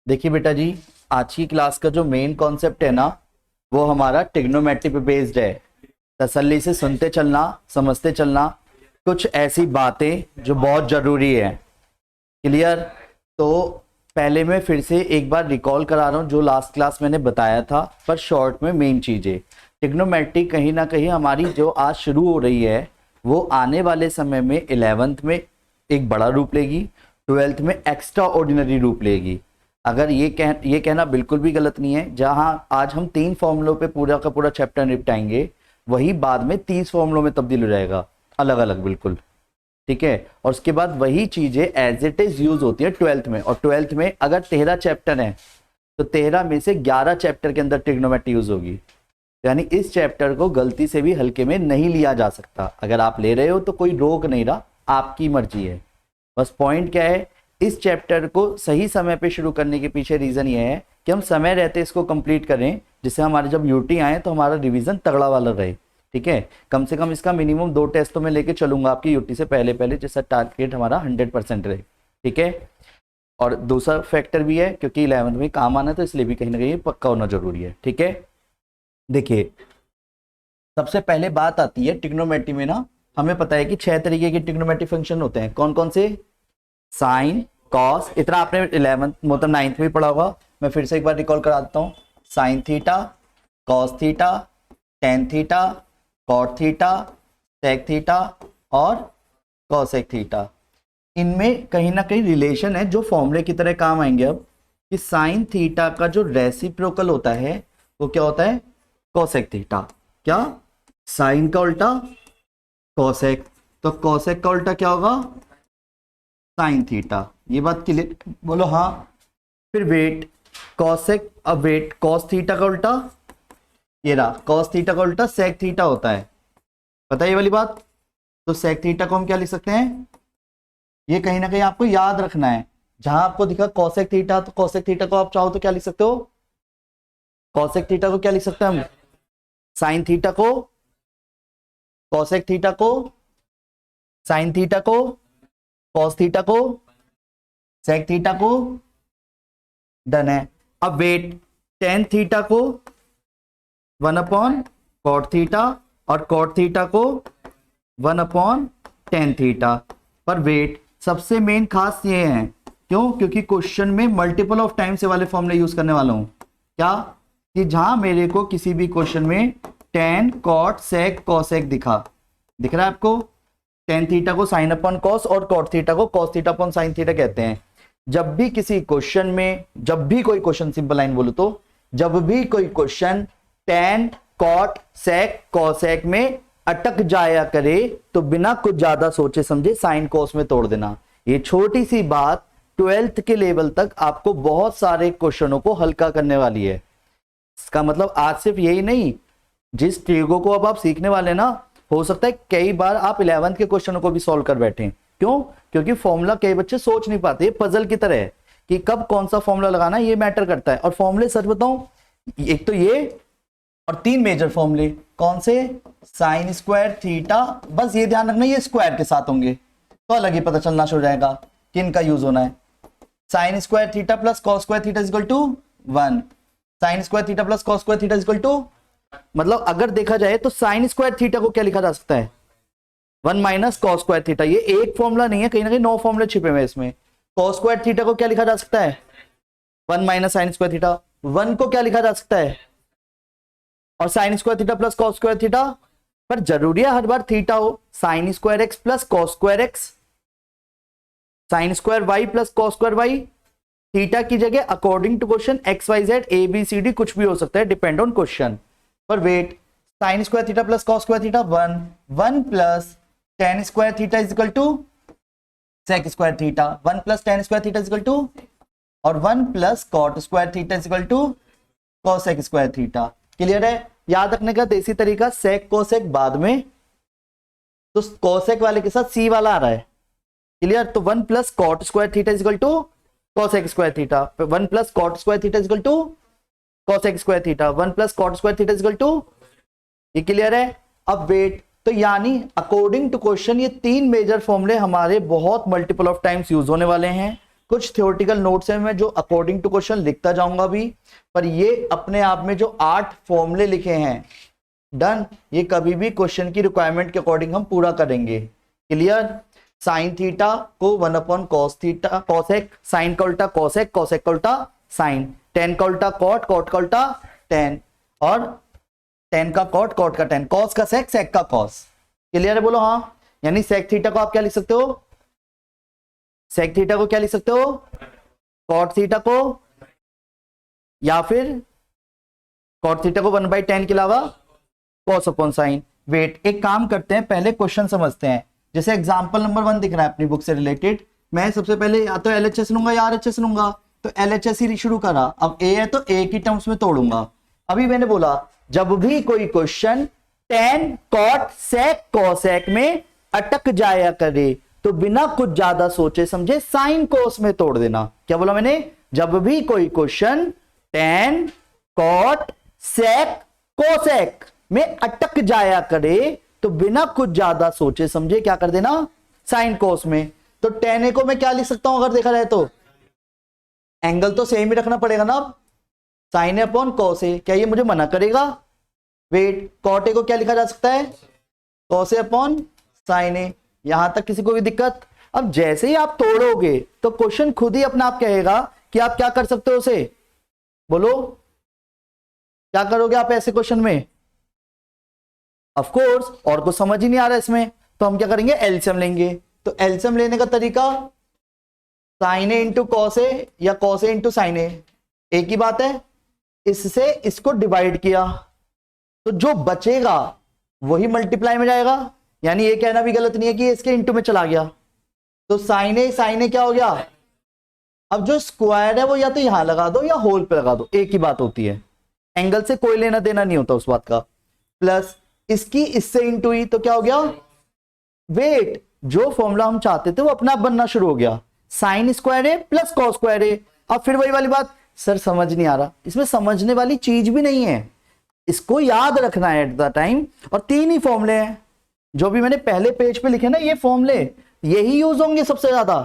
देखिए बेटा जी, आज की क्लास का जो मेन कॉन्सेप्ट है ना, वो हमारा ट्रिग्नोमेट्री पे बेस्ड है। तसल्ली से सुनते चलना, समझते चलना, कुछ ऐसी बातें जो बहुत जरूरी है। क्लियर? तो पहले मैं फिर से एक बार रिकॉल करा रहा हूँ जो लास्ट क्लास मैंने बताया था, पर शॉर्ट में मेन चीजें। ट्रिग्नोमेट्री कहीं ना कहीं हमारी जो आज शुरू हो रही है, वो आने वाले समय में 11th में एक बड़ा रूप लेगी, 12th में एक्स्ट्रा ऑर्डिनरी रूप लेगी। अगर ये कहना बिल्कुल भी गलत नहीं है। जहां आज हम 3 फॉर्मूलों पे पूरा का पूरा चैप्टर निपटाएंगे, वही बाद में 30 फॉर्मूलों में तब्दील हो जाएगा, अलग अलग बिल्कुल। ठीक है? और उसके बाद वही चीजें एज इट इज यूज होती है 12th में। और 12th में अगर 13 चैप्टर है तो 13 में से 11 चैप्टर के अंदर ट्रिग्नोमेट्री यूज होगी। यानी इस चैप्टर को गलती से भी हल्के में नहीं लिया जा सकता। अगर आप ले रहे हो तो कोई रोक नहीं रहा, आपकी मर्जी है। बस पॉइंट क्या है, इस चैप्टर को सही समय पे शुरू करने के पीछे रीजन ये है कि हम समय रहते इसको कंप्लीट करें, जिससे हमारे जब यूटी आए तो हमारा रिवीजन तगड़ा वाला रहे। ठीक है? कम से कम इसका मिनिमम 2 टेस्ट तो मैं लेके चलूंगा आपकी यूटी से पहले पहले, जिससे टारगेट हमारा 100% रहे। ठीक है? और दूसरा फैक्टर भी है, क्योंकि 11th में काम आना है, तो इसलिए भी कहीं ना कहीं पक्का होना जरूरी है। ठीक है? देखिए, सबसे पहले बात आती है ट्रिग्नोमेट्री में ना, हमें पता है कि 6 तरीके के ट्रिग्नोमेट्री फंक्शन होते हैं। कौन कौन से? साइन, कॉस, इतना आपने 11th मतलब 9th में पढ़ा होगा। मैं फिर से एक बार रिकॉल करा देता हूँ। Sine theta, cos theta, tan theta, cot theta, sec theta और कॉसेक थीटा। इनमें कहीं ना कहीं रिलेशन है जो फॉर्मूले की तरह काम आएंगे अब, कि साइन थीटा का जो रेसिप्रोकल होता है वो क्या होता है? Cosec theta. क्या? साइन का उल्टा कॉसेक, तो कॉसेक का उल्टा क्या होगा? Sine theta. ये बात क्लियर? बोलो हाँ। फिर वेट, कॉसेक, अब वेट कॉस थीटा का उल्टा, ये रहा कॉस थीटा का उल्टा सेक थीटा होता है। पता है ये वाली बात? तो सेक थीटा को हम क्या लिख सकते हैं? ये कहीं ना कहीं आपको याद रखना है। जहां आपको दिखा कॉसेक थीटा, तो कॉसेक थीटा को आप चाहो तो क्या लिख सकते हो? कॉसेक थीटा को क्या लिख सकते हैं हम? साइन थीटा को, कॉसेक थीटा को, साइन थीटा को, कॉस थीटा को, सेक थीटा को। डन है। अब वेट, टेन थीटा को 1 अपॉन कॉट थीटा और कॉट थीटा को 1/tan थीटा। पर वेट, सबसे मेन खास ये है, क्यों? क्योंकि क्वेश्चन में मल्टीपल ऑफ टाइम से वाले फॉर्मूले यूज करने वाला हूं। क्या? कि जहां मेरे को किसी भी क्वेश्चन में टेन, कॉट, सेक, कॉसेक दिख रहा है आपको? टेन थीटा को साइन अपॉन कॉस और कॉट थीटा को cos theta upon sine theta कहते हैं। जब भी किसी क्वेश्चन में, जब भी कोई क्वेश्चन, सिंपल लाइन बोलो तो, जब भी कोई question tan, cot, sec, cosec में अटक जाया करे, तो बिना कुछ ज्यादा सोचे समझे साइन कॉस में तोड़ देना। ये छोटी सी बात 12th के लेवल तक आपको बहुत सारे क्वेश्चनों को हल्का करने वाली है। इसका मतलब आज सिर्फ यही नहीं, जिस ट्रिगो को अब आप सीखने वाले ना, हो सकता है कई बार आप 11th के क्वेश्चनों को भी सॉल्व कर बैठे। क्यों? क्योंकि फॉर्मूला कई बच्चे सोच नहीं पाते, ये पजल की तरह है कि कब कौन सा फॉर्मूला लगाना है, ये मैटर करता है। और फॉर्मूले सच बताऊं, एक तो ये और 3 मेजर फॉर्मूले। कौन से? साइन स्क्वायर थीटा, बस ये ध्यान रखना ये स्क्वायर के साथ होंगे, तो अलग ही पता चलना शुरू हो जाएगा कि इनका यूज होना है। Sine square theta plus cos square theta equal to 1। Sine square theta plus cos square theta equal to, मतलब अगर देखा जाए तो साइन स्क्वायर थीटा को क्या लिखा जा सकता है? 1 माइनस कॉस स्क्वायर थीटा। ये एक फॉर्मूला नहीं है, कहीं ना कहीं 9 फॉर्मूले छिपे हुए इसमें। कॉस स्क्वायर थीटा को क्या लिखा जा सकता है? 1 माइनस साइन स्क्वायर थीटा। 1 को क्या लिखा जा सकता है? और sine square theta plus cos square theta. पर जरूरी है हर बार थीटा हो? Sine square x plus cos square x, sine square y plus cos square y. Theta की जगह according to question x y z a b c d कुछ भी हो सकता है, डिपेंड ऑन क्वेश्चन। पर wait, sine square theta plus cos square theta 1 plus tan square theta is equal to sec square theta. 1 plus tan square theta is equal to, और 1 plus cot square theta is equal to cosec square theta. Clear है? याद रखने का देसी तरीका, सेक cosec बाद में, तो कोसेक वाले के साथ सी वाला आ रहा है। क्लियर? तो 1 plus cot square theta is equal to cosec square theta. 1 plus cot square theta is equal to cosec square theta. 1 plus cot square theta is equal to, ये क्लियर है? अब वेट, तो यानी अकॉर्डिंग टू क्वेश्चन ये 3 major फॉर्मूले हमारे बहुत multiple of times use होने वाले हैं। कुछ थ्योरेटिकल नोट्स हैं मैं जो अकॉर्डिंग टू क्वेश्चन लिखता जाऊंगा भी, पर ये अपने आप में जो 8 फॉर्मूले लिखे हैं डन, ये कभी भी क्वेश्चन की रिक्वायरमेंट के अकॉर्डिंग हम पूरा करेंगे। क्लियर? साइन थीटा को 1 upon cos theta cosec, sine का उल्टा कॉसेक, कॉसेक का उल्टा साइन, टेन का उल्टा कॉट, कॉट का उल्टा टेन, और टेन का कॉट, कॉट का टेन, कॉस का सेक, सेक का कॉस। क्लियर है? बोलो हाँ। यानी सेक थीटा को आप क्या लिख सकते हो? सेक थीटा को क्या लिख सकते हो? कॉट थीटा को, या फिर कॉट थीटा को 1/10 के अलावा कॉस अपॉन साइन। वेट, एक काम करते हैं, पहले क्वेश्चन समझते हैं। जैसे एग्जांपल नंबर 1 दिख रहा है अपनी बुक से रिलेटेड, मैं सबसे पहले या तो LHS लूंगा या RHS लूंगा, तो LHS ही शुरू करा। अब A है तो A की टर्म्स में तोड़ूंगा। अभी मैंने बोला जब भी कोई question tan cot sec cosec में अटक जाया करे तो बिना कुछ ज्यादा सोचे समझे साइन कोस में तोड़ देना। क्या बोला मैंने? जब भी कोई question tan cot sec cosec में अटक जाया करे तो बिना कुछ ज्यादा सोचे समझे क्या कर देना? साइन कोस में। तो टेन ए को मैं क्या लिख सकता हूं अगर देखा जाए तो? एंगल तो सेम ही रखना पड़ेगा ना। अब sign A upon cos A, क्या ये मुझे मना करेगा? वेट, कॉट ए को क्या लिखा जा सकता है? कॉस ए अपॉन साइन ए। यहां तक किसी को भी दिक्कत? अब जैसे ही आप तोड़ोगे तो क्वेश्चन खुद ही अपना आप कहेगा कि आप क्या कर सकते हो उसे। बोलो क्या करोगे आप ऐसे क्वेश्चन में? ऑफ कोर्स और कुछ समझ ही नहीं आ रहा इसमें, तो हम क्या करेंगे? एलसीएम लेंगे। तो एलसीएम लेने का तरीका sign A into cos A या कॉस ए इंटू साइन ए, एक ही बात है। इससे इसको डिवाइड किया तो जो बचेगा वही मल्टीप्लाई में जाएगा। यानी ये कहना भी गलत नहीं है कि इसके इंटू में चला गया। तो साइन ए क्या हो गया? अब जो स्क्वायर है वो या तो यहां लगा दो या होल पे लगा दो, एक ही बात होती है। एंगल से कोई लेना देना नहीं होता उस बात का। प्लस इसकी इससे इंटू ही, तो क्या हो गया? वेट, जो फॉर्मूला हम चाहते थे वो अपना आप बनना शुरू हो गया। Sign square a plus cos square ए। अब फिर वही वाली बात, सर समझ नहीं आ रहा। इसमें समझने वाली चीज भी नहीं है, इसको याद रखना है एट द टाइम। और 3 ही फॉर्मूले हैं जो भी मैंने पहले पेज पे लिखे ना, ये फॉर्मूले यही यूज होंगे सबसे ज्यादा।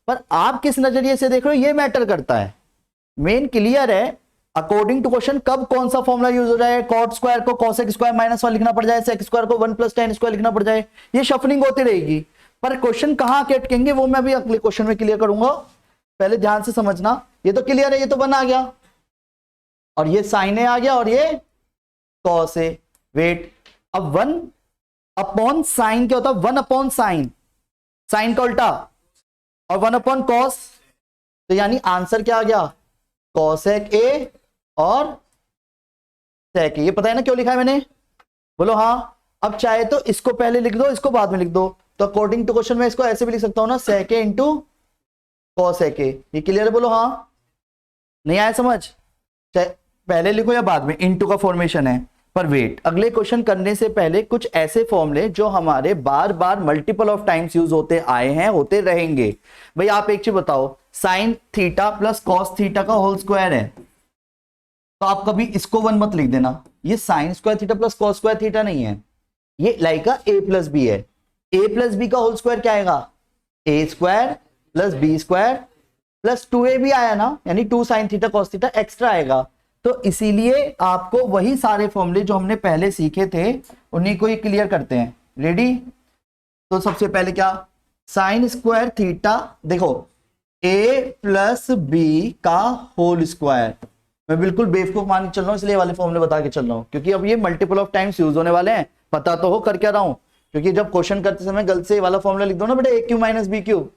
पर आप किस नजरिए से देख रहे हो ये मैटर करता है। मेन क्लियर है, अकॉर्डिंग टू क्वेश्चन कब कौन सा फॉर्मूला यूज हो जाए। कॉट स्क्वायर को कॉसेक स्क्वायर -1 लिखना पड़ जाए, सेक स्क्वायर को 1 + tan स्क्वायर लिखना पड़ जाए, ये शफलिंग होती रहेगी। पर क्वेश्चन कहां के अटकेंगे वो मैं भी अगले क्वेश्चन में क्लियर करूंगा। पहले ध्यान से समझना। ये तो क्लियर है, ये तो 1 आ गया और ये साइन ए आ गया और ये कॉस ए। वेट, अब 1 अपॉन साइन क्या होता है? 1 अपॉन साइन, साइन का उल्टा, और 1 अपॉन कॉस। तो यानी आंसर क्या आ गया? कॉसेक ए और सेक ए। ये पता है ना क्यों लिखा है मैंने? बोलो हाँ। अब चाहे तो इसको पहले लिख दो, इसको बाद में लिख दो। तो अकॉर्डिंग टू क्वेश्चन में इसको ऐसे भी लिख सकता हूं ना, सेक ए इंटू कॉसेक ए। ये क्लियर है? बोलो हाँ। नहीं आया समझ? चाहे पहले लिखो या बाद में, इंटू का फॉर्मेशन है। पर वेट, अगले क्वेश्चन करने से पहले कुछ ऐसे फॉर्मूले जो हमारे बार बार मल्टीपल ऑफ टाइम्स यूज होते आए हैं, होते रहेंगे। भाई आप एक चीज बताओ, sine theta plus cos theta का होल स्क्वायर है, तो आप कभी इसको 1 मत लिख देना। ये sine square theta plus cos square theta नहीं है, ये लाइक ए प्लस बी है। ए प्लस बी का होल स्क्वायर क्या आएगा? A square plus b square plus 2a भी आया ना, यानी 2 sine theta cos theta extra आएगा। तो इसीलिए आपको वही सारे फॉर्मूले जो हमने पहले सीखे थे उन्हीं को ही क्लियर करते हैं। रेडी? तो सबसे पहले क्या? साइन स्क्वायर थीटा, देखो a प्लस बी का होल स्क्वायर। मैं बिल्कुल बेवकूफ मान के चल रहा हूं, इसलिए वाले फॉर्मूले बता के चल रहा हूं, क्योंकि अब ये मल्टीपल ऑफ टाइम्स यूज होने वाले हैं। पता तो हो कर क्या रहा हूं, क्योंकि जब क्वेश्चन करते समय गलत से वाला फॉर्मूला लिख दो ना बेटा, a cube minus b cube,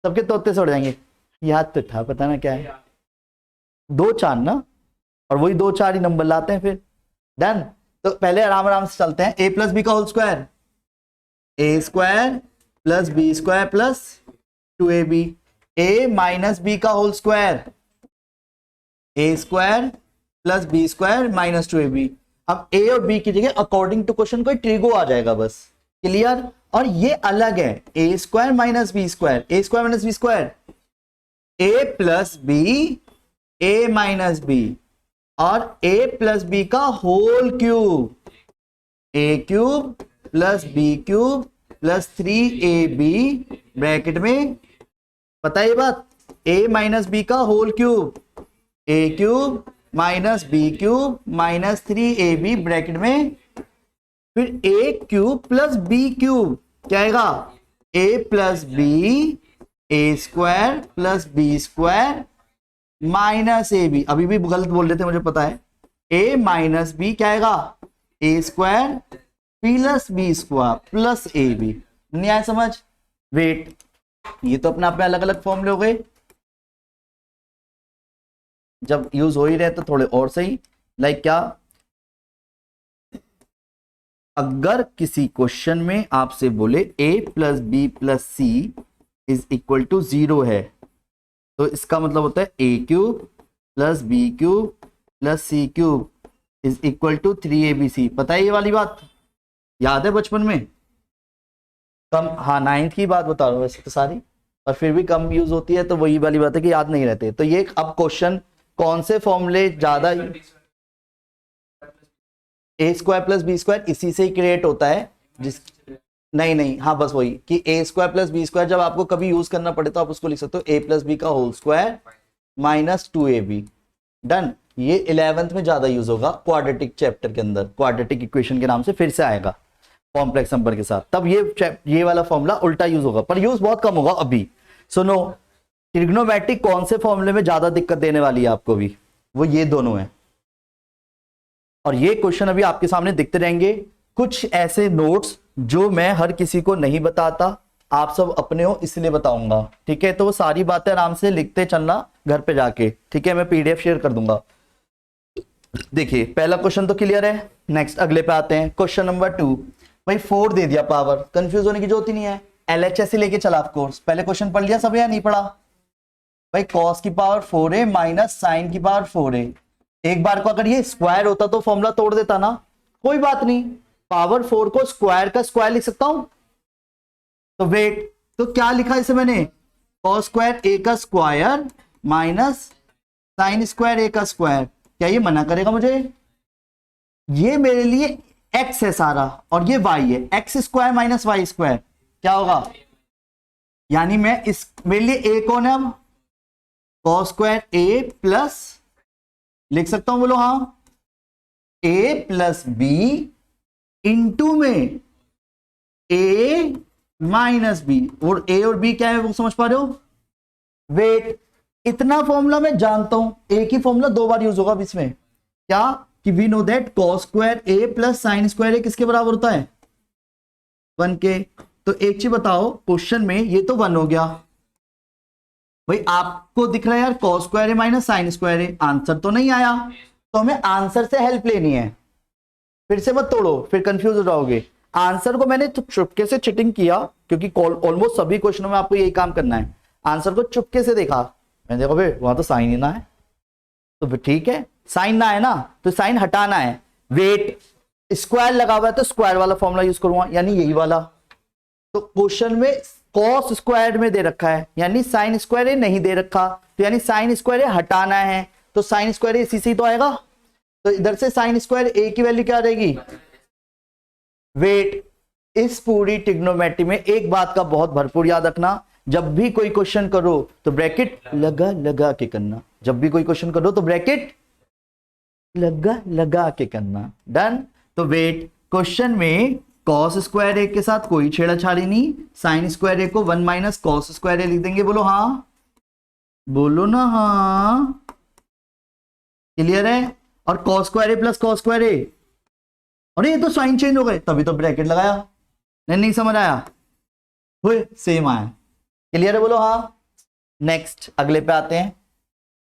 सबके तोते से उड़ जाएंगे। याद तो था, पता ना क्या है, 2 4 ना, और वही 2 4 ही नंबर लाते हैं फिर। डन। तो पहले आराम आराम से चलते हैं। a प्लस बी का whole square, a square plus b square plus 2ab। a minus b का whole square, a square plus b square minus 2ab। अब a और b की जगह अकॉर्डिंग टू क्वेश्चन कोई ट्रिगो आ जाएगा बस। क्लियर? और ये अलग है, a square minus b square, a square minus b square, a plus b a minus b, और a प्लस बी का whole cube, a cube plus b cube plus 3ab bracket में। पता है ये बात? ए माइनस बी का whole cube, a cube minus b cube minus 3ab bracket में, फिर a cube plus b cube क्या आएगा, a plus b a square plus b square minus a b. अभी भी गलत बोल रहे थे मुझे पता है, ए माइनस बी क्या आएगा, a square plus b square plus a b. नहीं आया समझ? वेट, ये तो अपने आप में अलग अलग फॉर्मूले हो गए, जब यूज हो ही रहे तो थोड़े और सही। लाइक क्या, अगर किसी क्वेश्चन में आपसे बोले a plus b plus c is equal to 0 है, तो इसका मतलब होता है a cube plus b cube plus c cube is equal to 3abc। पता है ये वाली बात, याद है बचपन में? कम, हाँ 9th की बात बता रहा हूँ वैसे तो सारी, पर फिर भी कम यूज होती है तो वही वाली बात है कि याद नहीं रहते। तो ये अब क्वेश्चन कौन से फॉर्मूले ज्यादा, ए स्क्वायर प्लस बी स्क्वायर इसी से ही क्रिएट होता है, जिस नहीं, हाँ बस वही कि ए स्क्वायर प्लस बी स्क्वायर जब आपको कभी यूज करना पड़े तो आप उसको लिख सकते हो ए प्लस बी का whole square minus 2ab। Done. ये 11th में ज्यादा यूज होगा क्वाड्रेटिक चैप्टर के अंदर, क्वाड्रेटिक इक्वेशन के नाम से फिर से आएगा कॉम्प्लेक्स नंबर के साथ, तब ये वाला फॉर्मूला उल्टा यूज होगा, पर यूज बहुत कम होगा अभी। सुनो, ट्रिग्नोमेट्रिक कौन से फॉर्मूले में ज्यादा दिक्कत देने वाली है आपको भी, वो ये दोनों है। और ये क्वेश्चन अभी आपके सामने दिखते रहेंगे, कुछ ऐसे नोट्स जो मैं हर किसी को नहीं बताता, आप सब अपने हो इसलिए बताऊंगा, ठीक है? तो वो सारी बातें आराम से लिखते चलना घर पे जाके, ठीक है? मैं पीडीएफ शेयर कर दूंगा। देखिए पहला क्वेश्चन तो क्लियर है, नेक्स्ट अगले पे आते हैं। क्वेश्चन नंबर 2, भाई 4 दे दिया पावर, कंफ्यूज होने की जरूरत ही नहीं है, एलएचएस ही लेके चला। ऑफ कोर्स पहले क्वेश्चन पढ़ लिया सब या नहीं पढ़ा? भाई कॉस की पावर 4a माइनस साइन की पावर 4a। एक बार को अगर ये स्क्वायर होता तो फॉर्मूला तोड़ देता ना, कोई बात नहीं, पावर 4 को स्क्वायर का स्क्वायर लिख सकता हूं। तो वेट, तो क्या लिखा इसे मैंने, कॉस स्क्वायर ए का square minus sign square a का स्क्वायर। क्या ये मना करेगा मुझे? ये मेरे लिए एक्स है सारा और ये वाई है, x square minus y square क्या होगा, यानी मैं इस, मेरे लिए ए कौन है अब, कॉस स्क्वायर ए प्लस, लिख सकता हूं, बोलो हाँ, ए प्लस बी इंटू में ए माइनस बी, और ए और बी क्या है वो समझ पा रहे हो? वेट, इतना फॉर्मूला मैं जानता हूं, एक ही फॉर्मूला 2 बार यूज होगा अब इसमें, क्या कि we know that cos square a plus sine square a किसके बराबर होता है, 1 के। तो एक चीज बताओ, क्वेश्चन में ये तो 1 हो गया, भाई आपको दिख रहा है यार कॉस स्क्वायर ए माइनस साइन स्क्वायर ए, आंसर तो नहीं आया, तो हमें आंसर से हेल्प लेनी है। फिर से मत तोड़ो, फिर कंफ्यूज हो जाओगे। आंसर को मैंने तो चुपके से चिटिंग किया, क्योंकि ऑलमोस्ट सभी क्वेश्चनों में आपको यही काम करना है, आंसर को चुपके से देखा, मैंने देखा भाई वहां तो साइन ही ना है, तो फिर ठीक है, साइन ना है ना तो साइन हटाना है। वेट, स्क्वायर लगा हुआ है तो स्क्वायर वाला फॉर्मूला यूज करूंगा, यानी यही वाला। तो क्वेश्चन में कॉस स्क्वायर में दे रखा है, यानी साइन स्क्वायर नहीं दे रखा, तो यानी साइन स्क्वायर हटाना है, तो साइन स्क्वायर इसी से ही तो आएगा, तो इधर से साइन स्क्वायर ए की वैल्यू क्या रहेगी। वेट, इस पूरी ट्रिग्नोमेट्री में एक बात का बहुत भरपूर याद रखना, जब भी कोई क्वेश्चन करो तो ब्रैकेट लगा लगा के करना, जब भी कोई क्वेश्चन करो तो ब्रैकेट लगा लगा के करना। डन। तो वेट, क्वेश्चन में कॉस स्क्वायर ए के साथ कोई छेड़ाछाड़ी नहीं, साइन स्क्वायर ए को 1 माइनस कॉस स्क्वायर ए लिख देंगे, बोलो हाँ, बोलो ना हाँ, क्लियर है। और cos square a plus cos square ए, अरे ये तो साइन चेंज हो गए, तभी तो ब्रैकेट लगाया, नहीं समझ आया, हुए सेम आया, क्लियर है, बोलो हाँ। नेक्स्ट अगले पे आते हैं,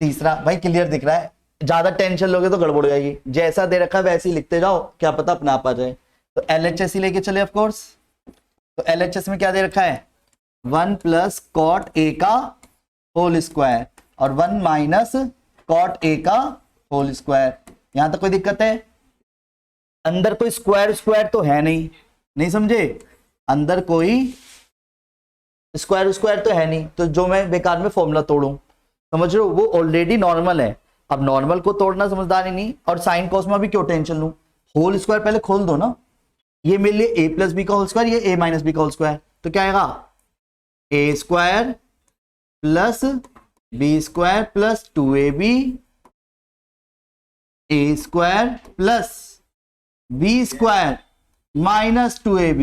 तीसरा। भाई क्लियर दिख रहा है, ज्यादा टेंशन लोगे तो गड़बड़ हो जाएगी, जैसा दे रखा है वैसे ही लिखते जाओ, क्या पता अपने आप आ जाए। तो एलएचएस ही लेके चले ऑफ कोर्स, तो एलएचएस में क्या दे रखा है, 1 प्लस कॉट ए का होल स्क्वायर और 1 माइनस कॉट ए का होल स्क्वायर। यहां तक कोई दिक्कत है? अंदर कोई स्क्वायर स्क्वायर तो है नहीं समझे, अंदर कोई स्क्वायर स्क्वायर तो है नहीं, तो जो मैं बेकार में फॉर्मूला तोड़ूं, समझ रहे हो, वो ऑलरेडी नॉर्मल है, अब नॉर्मल को तोड़ना समझदारी नहीं, और साइन कॉस में भी क्यों टेंशन लूं, होल स्क्वायर पहले खोल दो ना, ये मेरे लिए ए प्लस बी का होल स्क्वायर, ये ए माइनस बी का होल स्क्वायर, तो क्या आएगा, a square plus b square plus 2ab a square plus b square minus 2ab।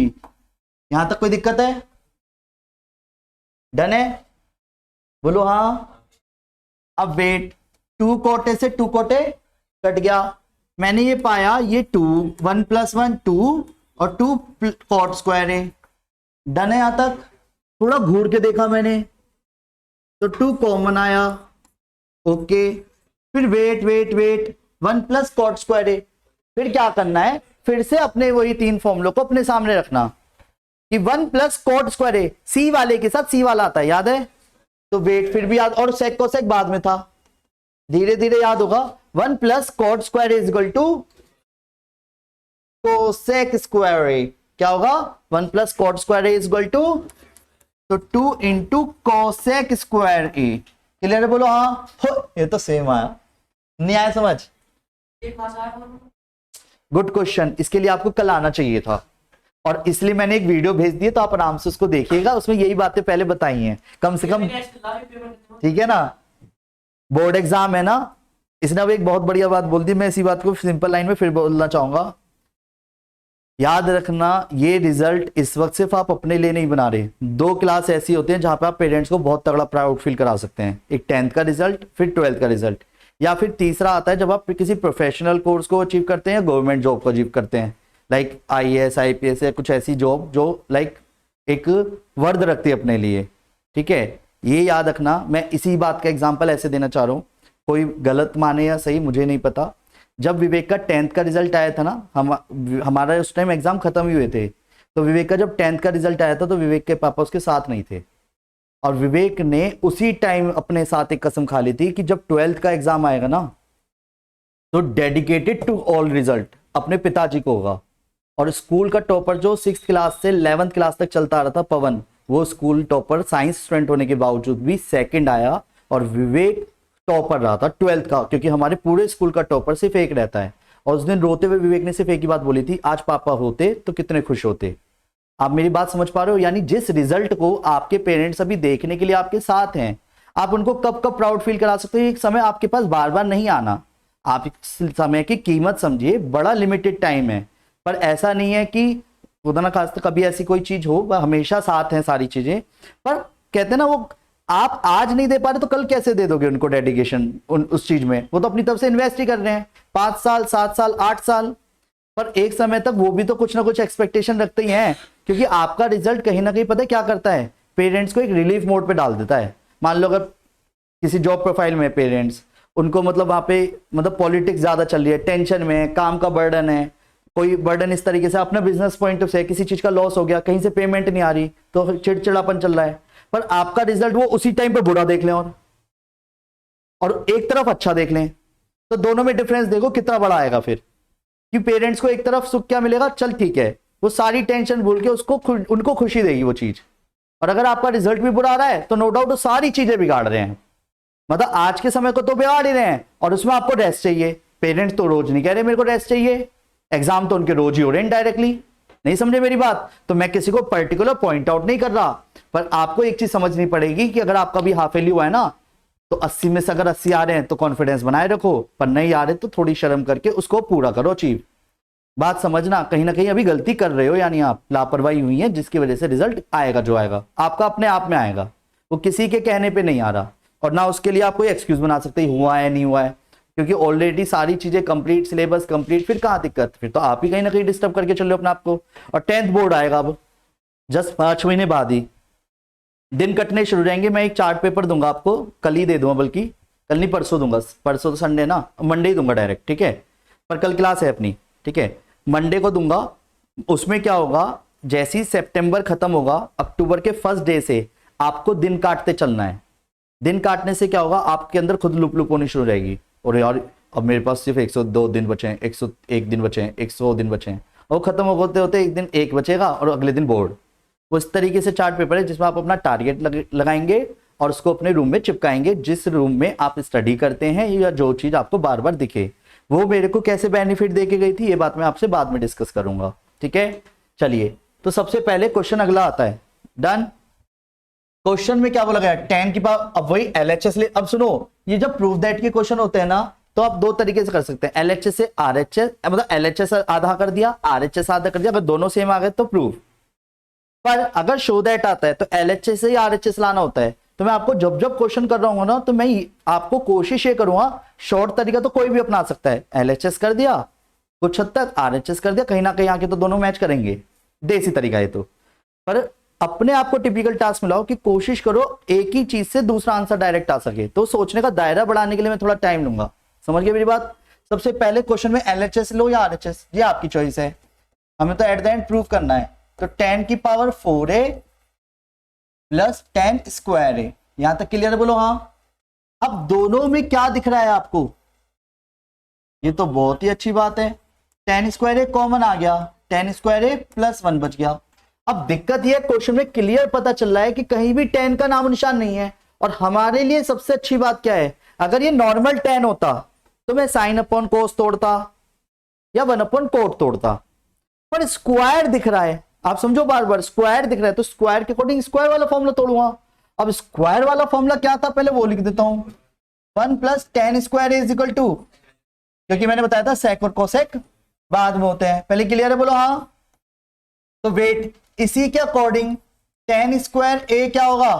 यहां तक कोई दिक्कत है? डन है? बोलो हाँ। अब वेट, 2 कोटे से 2 कोटे कट गया, मैंने ये पाया ये 2, 1 + 1 2 और 2 कॉट स्क्वायर है। डन है? यहां तक थोड़ा घूर के देखा मैंने तो 2 कॉमन आया, ओके। फिर wait wait wait, 1 + cot square है। फिर क्या करना है, फिर से अपने वही 3 फॉर्मूलों को अपने सामने रखना कि 1 + कॉट स्क्वायर है, सी वाले के साथ सी वाला आता है, याद है? तो वेट फिर भी याद, और सेक को सेक बाद में था, धीरे धीरे याद होगा। 1 + cot square is equal to cosec square a. क्या होगा? 1 + cot square is equal to, तो 2 × कोसेक स्क्वायर ए। क्लियर है? बोलो हाँ। ये तो सेम आया, नहीं आया समझ? गुड क्वेश्चन, इसके लिए आपको कल आना चाहिए था और इसलिए मैंने एक वीडियो भेज दी, तो आप आराम से उसको देखिएगा, उसमें यही बातें पहले बताई हैं कम से कम, ठीक है ना? बोर्ड एग्जाम है ना, इसने अब एक बहुत बढ़िया बात बोल दी, मैं इसी बात को सिंपल लाइन में फिर बोलना चाहूंगा। याद रखना, ये रिजल्ट इस वक्त सिर्फ आप अपने लिए नहीं बना रहे, 2 क्लास ऐसी होती हैं जहां पे आप पेरेंट्स को बहुत तगड़ा प्राउड फील करा सकते हैं। एक 10th का रिजल्ट, फिर 12th का रिजल्ट, या फिर तीसरा आता है जब आप किसी प्रोफेशनल कोर्स को अचीव करते हैं या गवर्नमेंट जॉब को अचीव करते हैं, लाइक IAS IPS या कुछ ऐसी जॉब जो लाइक एक वर्द रखती है अपने लिए, ठीक है? ये याद रखना। मैं इसी बात का एग्जांपल ऐसे देना चाह रहा हूँ, कोई गलत माने या सही मुझे नहीं पता। जब विवेक का 10th का रिजल्ट आया था ना, हमारा उस टाइम एग्जाम खत्म ही हुए थे, तो विवेक का जब 10th का रिजल्ट आया था तो विवेक के पापा उसके साथ नहीं थे, और विवेक ने उसी टाइम अपने साथ एक कसम खा ली थी कि जब 12th का एग्जाम आएगा ना, तो डेडिकेटेड टू ऑल रिजल्ट अपने पिताजी को होगा। और स्कूल का टॉपर जो 6th क्लास से 11th क्लास तक चलता आ रहा था, पवन, वो स्कूल टॉपर साइंस स्टूडेंट होने के बावजूद भी 2nd आया, और विवेक टॉपर रहा था 12th का, क्योंकि हमारे पूरे स्कूल का टॉपर सिर्फ एक रहता है। और उस दिन रोते हुए विवेक ने सिर्फ एक ही बात बोली थी, आज पापा होते तो कितने खुश होते। आप मेरी बात समझ पा रहे हो? यानी जिस रिजल्ट को आपके पेरेंट्स अभी देखने के लिए आपके साथ हैं, आप उनको कब कब प्राउड फील करा सकते हो। एक समय आपके पास बार बार नहीं आना, आप समय की कीमत समझिए, बड़ा लिमिटेड टाइम है, पर ऐसा नहीं है कि खुदा ना खास्ता कभी ऐसी कोई चीज हो, वह हमेशा साथ हैं सारी चीजें। पर कहते हैं ना, वो आप आज नहीं दे पा रहे तो कल कैसे दे दोगे उनको डेडिकेशन उस चीज में? वो तो अपनी तरफ से इन्वेस्ट ही कर रहे हैं, 5 साल 7 साल 8 साल, पर एक समय तक वो भी तो कुछ ना कुछ एक्सपेक्टेशन रखते ही हैं, क्योंकि आपका रिजल्ट कहीं ना कहीं पता है क्या करता है, पेरेंट्स को एक रिलीफ मोड पे डाल देता है। मान लो अगर किसी जॉब प्रोफाइल में पेरेंट्स, उनको मतलब वहां पे मतलब पॉलिटिक्स ज्यादा चल रही है, टेंशन में, काम का बर्डन है, कोई बर्डन इस तरीके से, अपना बिजनेस पॉइंट से किसी चीज का लॉस हो गया, कहीं से पेमेंट नहीं आ रही, तो चिड़चिड़ापन चल रहा है, पर आपका रिजल्ट वो उसी टाइम पे बुरा देख लें और एक तरफ अच्छा देख लें, तो दोनों में डिफरेंस देखो कितना बड़ा आएगा फिर। कि पेरेंट्स को एक तरफ सुख क्या मिलेगा, चल ठीक है, वो सारी टेंशन भूल के उनको खुशी देगी वो चीज। और अगर आपका रिजल्ट भी बुरा आ रहा है तो नो डाउट वो सारी चीजें बिगाड़ रहे हैं, मतलब आज के समय को तो बिगाड़ ही रहे हैं, और उसमें आपको रेस्ट चाहिए। पेरेंट्स तो रोज नहीं कह रहे मेरे को रेस्ट चाहिए, एग्जाम तो उनके रोज ही हो रहे हैं डायरेक्टली, नहीं समझे मेरी बात? तो मैं किसी को पर्टिकुलर पॉइंट आउट नहीं कर रहा, पर आपको एक चीज समझनी पड़ेगी कि अगर आपका भी हाफ एली हुआ है ना, तो 80 में से अगर 80 आ रहे हैं तो कॉन्फिडेंस बनाए रखो, पर नहीं आ रहे तो थोड़ी शर्म करके उसको पूरा करो, अचीव। बात समझना, कहीं ना कहीं अभी गलती कर रहे हो, यानी आप लापरवाही हुई है, जिसकी वजह से रिजल्ट आएगा जो आएगा आपका अपने आप में आएगा, वो किसी के कहने पे नहीं आ रहा, और ना उसके लिए आप कोई एक्सक्यूज बना सकते हुआ है नहीं हुआ है, क्योंकि ऑलरेडी सारी चीजें कंप्लीट, सिलेबस कंप्लीट, फिर कहां दिक्कत? फिर तो आप ही कहीं ना कहीं डिस्टर्ब करके चल रहे हो अपने आप को। और 10th बोर्ड आएगा अब जस्ट 5 महीने बाद ही, दिन कटने शुरू हो जाएंगे। मैं एक चार्ट पेपर दूंगा आपको, कल ही दे दूंगा, बल्कि कल नहीं परसों दूंगा, परसों तो संडे ना, मंडे ही दूंगा डायरेक्ट, ठीक है? पर कल क्लास है अपनी, ठीक है, मंडे को दूंगा। उसमें क्या होगा, जैसे ही सितंबर खत्म होगा, अक्टूबर के फर्स्ट डे से आपको दिन काटते चलना है। दिन काटने से क्या होगा, आपके अंदर खुद लुप लुप होनी शुरू हो जाएगी, और यार अब मेरे पास सिर्फ 102 दिन बचे हैं, 101 दिन बचे हैं, 100 दिन बचे हैं, और खत्म होते होते एक दिन एक बचेगा और अगले दिन बोर्ड। वो इस तरीके से चार्ट पेपर है जिसमें आप अपना टारगेट लगाएंगे और उसको अपने रूम में चिपकाएंगे, जिस रूम में आप स्टडी करते हैं, या जो चीज आपको बार बार दिखे। वो मेरे को कैसे बेनिफिट दे के गई थी, ये बात मैं आपसे बाद में डिस्कस करूंगा, ठीक है? चलिए, तो सबसे पहले क्वेश्चन अगला आता है, डन। क्वेश्चन में क्या बोला गया, 10 की पावर, अब वही LHS ले। अब सुनो, ये जब प्रूफ दैट के क्वेश्चन होते हैं ना, तो आप दो तरीके से कर सकते हैं, LHS से RHS, मतलब LHS आधा कर दिया, RHS आधा कर दिया, अगर दोनों सेम आ गए तो प्रूफ। पर अगर शो दैट आता है तो LHS से ही RHS लाना होता है। तो मैं आपको जब जब क्वेश्चन कर रहा हूँ ना, तो मैं आपको कोशिश ये करूंगा, शॉर्ट तरीका तो कोई भी अपना सकता है, LHS कर दिया, कुछ हद तक RHS कर दिया, कहीं ना कहीं आके तो दोनों मैच करेंगे, देसी तरीका है तो। पर अपने आप को टिपिकल टास्क मिलाओ कि कोशिश करो एक ही चीज से दूसरा आंसर डायरेक्ट आ सके। तो सोचने का दायरा बढ़ाने के लिए मैं थोड़ा टाइम लूंगा, समझ गए मेरी बात। सबसे पहले क्वेश्चन में LHS लो या RHS, ये आपकी चॉइस है, हमें तो एट द एंड प्रूफ करना है। तो 10 की पावर 4a प्लस 10 स्क्वायर ए, यहां तक क्लियर है, बोलो हाँ। अब दोनों में क्या दिख रहा है आपको, ये तो बहुत ही अच्छी बात है, 10 स्क्वायर ए कॉमन आ गया, 10 स्क्वायर ए प्लस 1 बच गया। अब दिक्कत यह क्वेश्चन में क्लियर पता चल रहा है कि कहीं भी 10 का नाम निशान नहीं है। और हमारे लिए सबसे अच्छी बात क्या है, अगर ये नॉर्मल 10 होता तो मैं साइन अपॉन कोस तोड़ता या 1 अपॉन कोट तोड़ता, पर स्क्वायर दिख रहा है, आप समझो बार बार स्क्वायर दिख रहा है, तो स्क्वायर के अकॉर्डिंग स्क्वायर वाला फॉर्मूला तोड़ूंगा। अब स्क्वायर वाला फॉर्मूला क्या था, पहले वो लिख देता हूं, 1 plus 10 square is equal to, क्योंकि मैंने बताया था सेक और कोसेक बाद में होते हैं, पहले क्लियर है, बोलो हाँ। तो वेट, इसी के अकॉर्डिंग 10 स्क्वायर ए क्या होगा,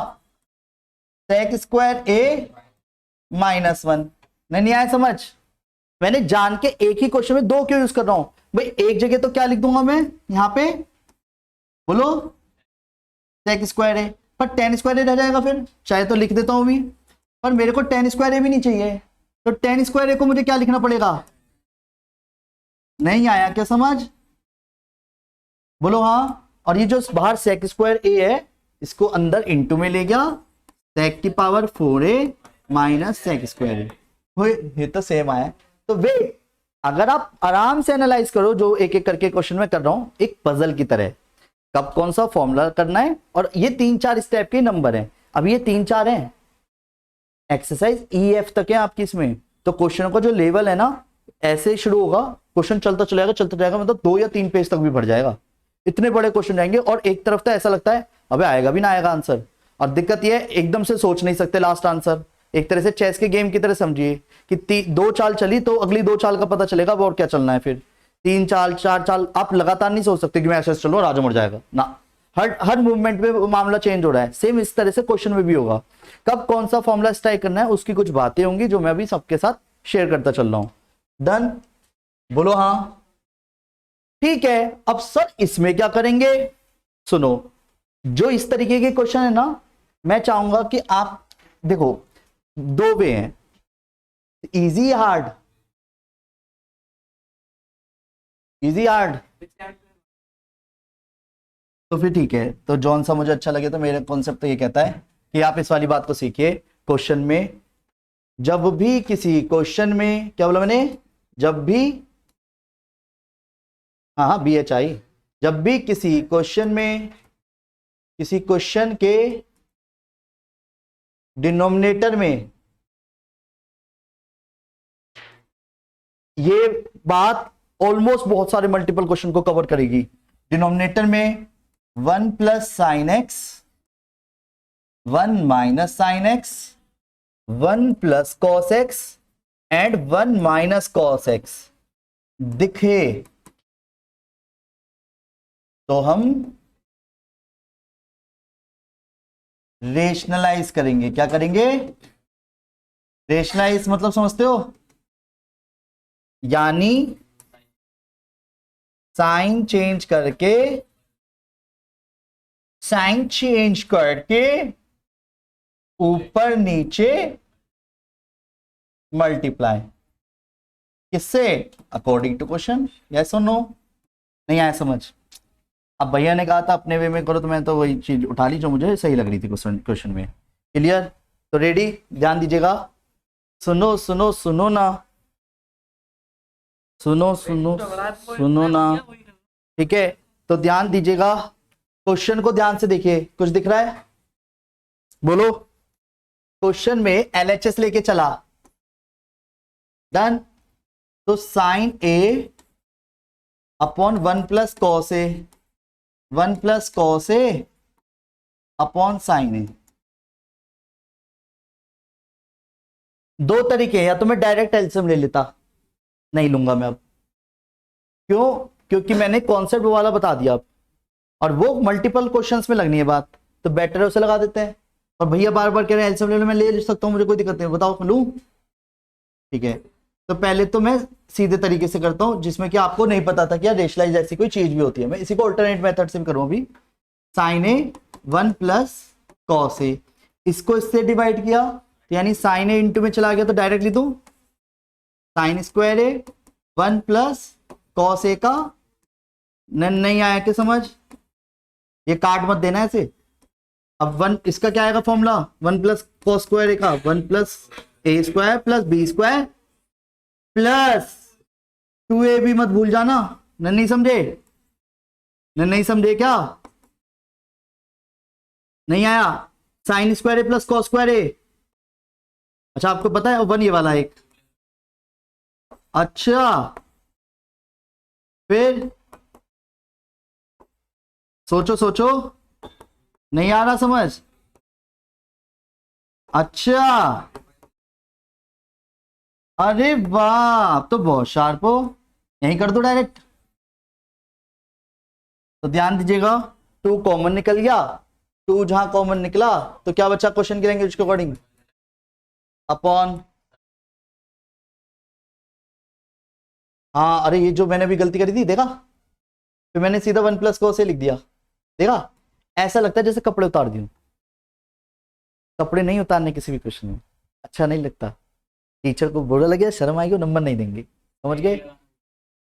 सेक स्क्वायर ए माइनस 1। नहीं आया समझ, मैंने जान के एक ही क्वेश्चन में दो क्यों यूज कर रहा हूं भाई, एक जगह तो क्या लिख दूंगा मैं यहां पे, बोलो सेक स्क्वायर ए, पर 10 स्क्वायर ए रह जाएगा, फिर चाहे तो लिख देता हूं भी, पर मेरे को 10 स्क्वायर ए भी नहीं चाहिए, तो 10 स्क्वायर ए को मुझे क्या लिखना पड़ेगा। नहीं आया क्या समझ, बोलो हाँ। और ये जो बाहर सेक स्क्वायर ए है, इसको अंदर इनटू में ले गया, सेक की power 4a minus sec square a, ये तो सेम आया। तो वे अगर आप आराम से एनालाइज करो, जो एक एक करके क्वेश्चन में कर रहा हूं, एक पजल की तरह, कब कौन सा फॉर्मूला करना है, और ये 3-4 स्टेप के नंबर हैं, अब ये 3-4 हैं, एक्सरसाइज EF तक है आपकी इसमें। तो क्वेश्चन का जो लेवल है ना, ऐसे ही शुरू होगा, क्वेश्चन चलता चलेगा चलता जाएगा, मतलब 2 या 3 पेज तक भी बढ़ जाएगा, इतने बड़े क्वेश्चन जाएंगे। और एक तरफ तो ऐसा लगता है अबे आएगा भी ना आएगा आंसर, और दिक्कत ये है एकदम से सोच नहीं सकते लास्ट आंसर, एक तरह से चेस के गेम की तरह समझिए कि 2 चाल चली तो अगली 2 चाल का पता चलेगा और क्या चलना है, फिर 3 चाल 4 चाल, आप लगातार नहीं सोच सकते कि मैं ऐसे चलो और आगे बढ़ जाएगा ना, हर मूवमेंट में मामला चेंज हो रहा है। सेम इस तरह से क्वेश्चन में भी होगा, कब कौन सा फॉर्मूला स्ट्राइक करना है उसकी कुछ बातें होंगी जो मैं भी सबके साथ शेयर करता चल रहा हूं। डन, बोलो हाँ ठीक है। अब सर इसमें क्या करेंगे, सुनो, जो इस तरीके के क्वेश्चन है ना, मैं चाहूंगा कि आप देखो, 2 वे हैं, इजी हार्ड, इजी हार्ड, तो फिर ठीक है। तो जॉन सा मुझे अच्छा लगे, तो मेरा कॉन्सेप्ट तो ये कहता है कि आप इस वाली बात को सीखिए, क्वेश्चन में जब भी किसी क्वेश्चन में, क्या बोला मैंने, जब भी, हाँ BHI, जब भी किसी क्वेश्चन में, किसी क्वेश्चन के डिनोमिनेटर में, ये बात ऑलमोस्ट बहुत सारे मल्टीपल क्वेश्चन को कवर करेगी, डिनोमिनेटर में 1 plus sine x, 1 minus sine x, 1 plus cos x and 1 minus cos x दिखे तो हम रेशनलाइज करेंगे। क्या करेंगे, रेशनलाइज मतलब समझते हो, यानी साइन चेंज करके, साइन चेंज करके ऊपर नीचे मल्टीप्लाई, किससे, अकॉर्डिंग टू क्वेश्चन, यस और नो। नहीं आया समझ, अब भैया ने कहा था अपने वे में करो, तो मैं तो वही चीज उठा ली जो मुझे सही लग रही थी क्वेश्चन में। क्लियर, तो रेडी, ध्यान दीजिएगा, सुनो सुनो सुनो ना, सुनो सुनो सुनो ना, ठीक है। तो ध्यान दीजिएगा, क्वेश्चन को ध्यान से देखिए, कुछ दिख रहा है, बोलो। क्वेश्चन में LHS लेके चला, डन। तो sign A upon 1 plus cos A, 1 plus cos A upon sine ए, दो तरीके हैं, या तो मैं डायरेक्ट एलसीएम ले लेता, नहीं लूंगा मैं अब। क्यों? क्योंकि मैंने कॉन्सेप्ट वाला बता दिया अब, और वो मल्टीपल क्वेश्चंस में लगनी है बात, तो बेटर है उसे लगा देते हैं। और भैया बार बार कह रहे हैं एलसीएम ले लो, मैं ले सकता हूँ, मुझे कोई दिक्कत नहीं, बताओ लूं? ठीक है, तो पहले तो मैं सीधे तरीके से करता हूं, जिसमें कि आपको नहीं पता था कि यार रेशलाइज ऐसी कोई चीज भी होती है। मैं इसी को अल्टरनेट मेथड से भी करूं अभी। Sign A 1 plus cos A, इसको इससे डिवाइड किया, तो यानी साइन ए इंटू में चला गया, तो डायरेक्ट लिख दूं sign square a 1 plus cos A का, नहीं आया क्या समझ? ये काट मत देना ऐसे। अब 1 इसका क्या आएगा formula, 1 plus cos square a का 1 plus a square plus b square plus 2a भी मत भूल जाना। नहीं समझे? नहीं समझे क्या? नहीं आया? Sign square a plus cos square ए, अच्छा आपको पता है 1 ये वाला एक, अच्छा फिर सोचो सोचो, नहीं आ रहा समझ? अच्छा, अरे वाह, आप तो बहुत शार्प हो, यहीं कर दो डायरेक्ट। तो ध्यान दीजिएगा, 2 कॉमन निकल गया, 2 जहां कॉमन निकला तो क्या बचा क्वेश्चन की लैंग्वेज के अकॉर्डिंग, अपॉन। हाँ, अरे ये जो मैंने अभी गलती करी थी देखा, फिर मैंने सीधा 1 प्लस को से लिख दिया, देखा? ऐसा लगता है जैसे कपड़े उतार दिए। कपड़े नहीं उतारने किसी भी क्वेश्चन में अच्छा नहीं लगता, टीचर को बुरा लगे, शर्म आएगी, नंबर नहीं देंगे, समझ गए?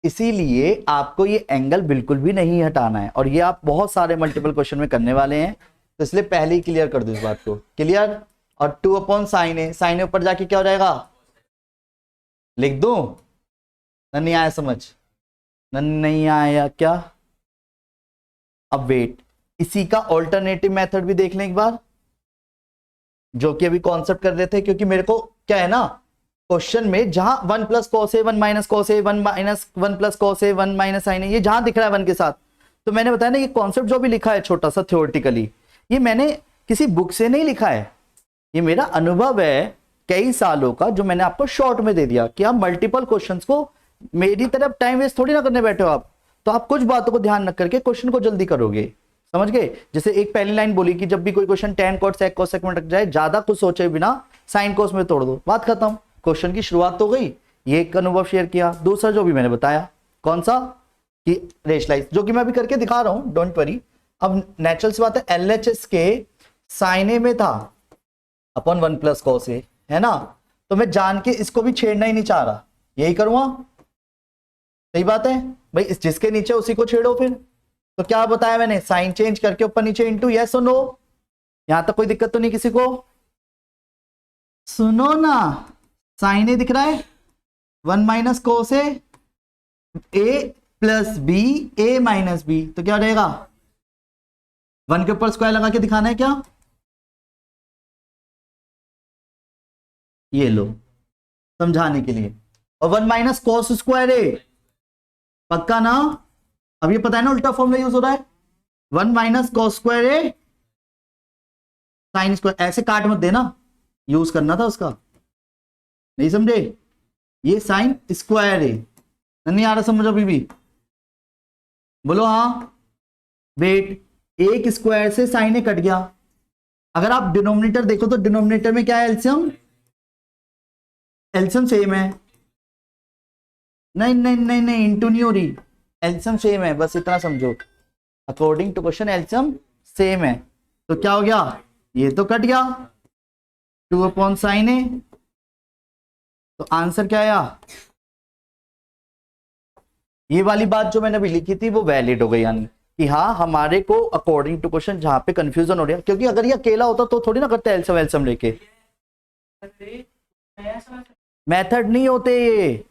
इसीलिए आपको ये एंगल बिल्कुल भी नहीं हटाना है, और ये आप बहुत सारे मल्टीपल क्वेश्चन में करने वाले हैं, तो इसलिए पहले ही क्लियर कर दो इस बात को। क्लियर? और 2 अपॉन साइन ए, साइन ए ऊपर जाके क्या हो जाएगा, लिख दूं? नहीं आया समझ? नहीं आया क्या? अब वेट, इसी का ऑल्टरनेटिव मेथड भी देख लें एक बार, जो कि अभी कॉन्सेप्ट कर रहे थे, क्योंकि मेरे को क्या है ना, क्वेश्चन में जहां 1 plus cos A 1 minus cos A 1 minus 1 plus cos A 1 minus sign ए, ये जहां दिख रहा है 1 के साथ, तो मैंने बताया ना, ये कॉन्सेप्ट जो भी लिखा है छोटा सा थ्योरेटिकली, ये मैंने किसी बुक से नहीं लिखा है, ये मेरा अनुभव है कई सालों का, जो मैंने आपको शॉर्ट में दे दिया कि आप मल्टीपल क्वेश्चंस को, मेरी तरफ टाइम वेस्ट थोड़ी ना करने बैठे हो आप, तो आप कुछ बातों को ध्यान रख करके क्वेश्चन को जल्दी करोगे, समझ गए? जैसे एक पहली लाइन बोली कि जब भी कोई question tan cos sec cos sec में अटक जाए, ज्यादा कुछ सोचे बिना साइन कोस में तोड़ दो, बात खत्म, क्वेश्चन की शुरुआत तो गई। ये एक अनुभव शेयर किया। दूसरा जो भी मैंने बताया, कौन सा, कि रेशलाइज, जो कि मैं अभी करके दिखा रहा हूं, डोंट वरी। अब नेचुरल सी बात है, LHS के साइन ए में था अपॉन 1 प्लस कॉस ए, है ना, तो मैं जान के इसको भी छेड़ना ही नहीं चाह रहा, यही करूंगा, सही बात है भाई, जिसके नीचे उसी को छेड़ो फिर। तो क्या बताया मैंने, साइन चेंज करके ऊपर नीचे इंटू, यस और नो? यहां तक कोई दिक्कत तो नहीं किसी को? सुनो ना, साइन ए दिख रहा है 1 minus cos A plus b a minus B, तो क्या रहेगा, 1 के ऊपर स्क्वायर लगा के दिखाना है क्या, ये लो समझाने के लिए। और 1 माइनस कोस स्क्वायर ए, पक्का ना? अब ये पता है ना उल्टा फॉर्मूला यूज हो रहा है, 1 माइनस कॉस स्क्वायर ए साइन स्क्वायर, ऐसे काट मत देना, यूज करना था उसका, नहीं समझे? ये साइन स्क्वायर ए, नहीं आ रहा समझ अभी भी? बोलो हाँ। वेट, एक स्क्वायर से साइन ए कट गया, अगर आप डिनोमिनेटर देखो तो डिनोमिनेटर में क्या है, एलसीएम, एलसीएम सेम है, नहीं इंटू नहीं हो रही, एलसीएम सेम है, बस इतना समझो, according to question LCM same है, तो क्या हो गया, ये तो कट गया 2 अपॉन साइन ए, तो आंसर क्या आया, ये वाली बात जो मैंने अभी लिखी थी वो वैलिड हो गई, यानी कि हाँ हमारे को अकॉर्डिंग टू क्वेश्चन जहां पे कंफ्यूजन हो रहा है, क्योंकि अगर ये अकेला होता तो थोड़ी ना करते एलसीएम एलसीएम लेके, मेथड नहीं होते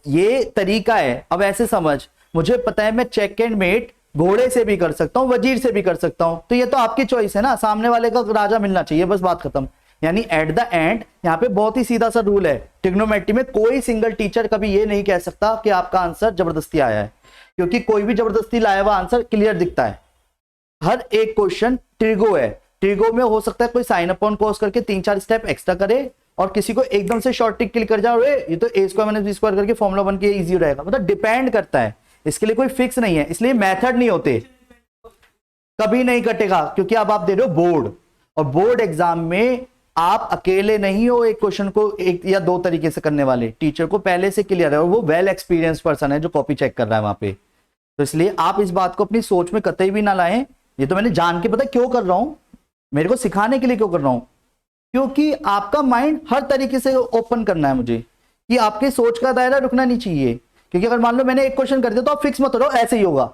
ये तरीका है। अब ऐसे समझ, मुझे पता है मैं चेक एंड मेट घोड़े से भी कर सकता हूं, वजीर से भी कर सकता हूं, तो ये तो आपकी चॉइस है ना, सामने वाले का राजा मिलना चाहिए, बस बात खत्म। यानी एट द एंड यहाँ पे बहुत ही सीधा सा रूल है, ट्रिग्नोमेट्री में कोई सिंगल टीचर कभी ये नहीं कह सकता कि आपका आंसर जबरदस्ती आया है, क्योंकि कोई भी जबरदस्ती लाया हुआ आंसर क्लियर दिखता है। हर एक क्वेश्चन ट्रिगो है, ट्रिगो में हो सकता है कोई साइन अपॉन कॉस करके 3-4 स्टेप एक्स्ट्रा करे, और किसी को एकदम से शॉर्ट टिक क्लिक कर जाओ, ये तो ए स्क्वायर माइनस बी स्क्वायर करके फॉर्मूला बन के इजी हो रहेगा। मतलब डिपेंड करता है, इसके लिए कोई फिक्स नहीं है, इसलिए मेथड नहीं होते, कभी नहीं कटेगा, क्योंकि अब आप दे रहे हो बोर्ड, और बोर्ड एग्जाम में आप अकेले नहीं हो एक क्वेश्चन को एक या दो तरीके से करने वाले, टीचर को पहले से क्लियर है और वो वेल एक्सपीरियंस पर्सन है जो कॉपी चेक कर रहा है वहां पे। तो इसलिए आप इस बात को अपनी सोच में कतई भी ना लाएं, ये तो मैंने जान के पता क्यों कर रहा हूं, मेरे को सिखाने के लिए क्यों कर रहा हूं, क्योंकि आपका माइंड हर तरीके से ओपन करना है मुझे, कि आपके सोच का दायरा रुकना नहीं चाहिए। क्योंकि अगर मान लो मैंने एक क्वेश्चन कर दिया तो आप फिक्स मत हो ऐसे ही होगा,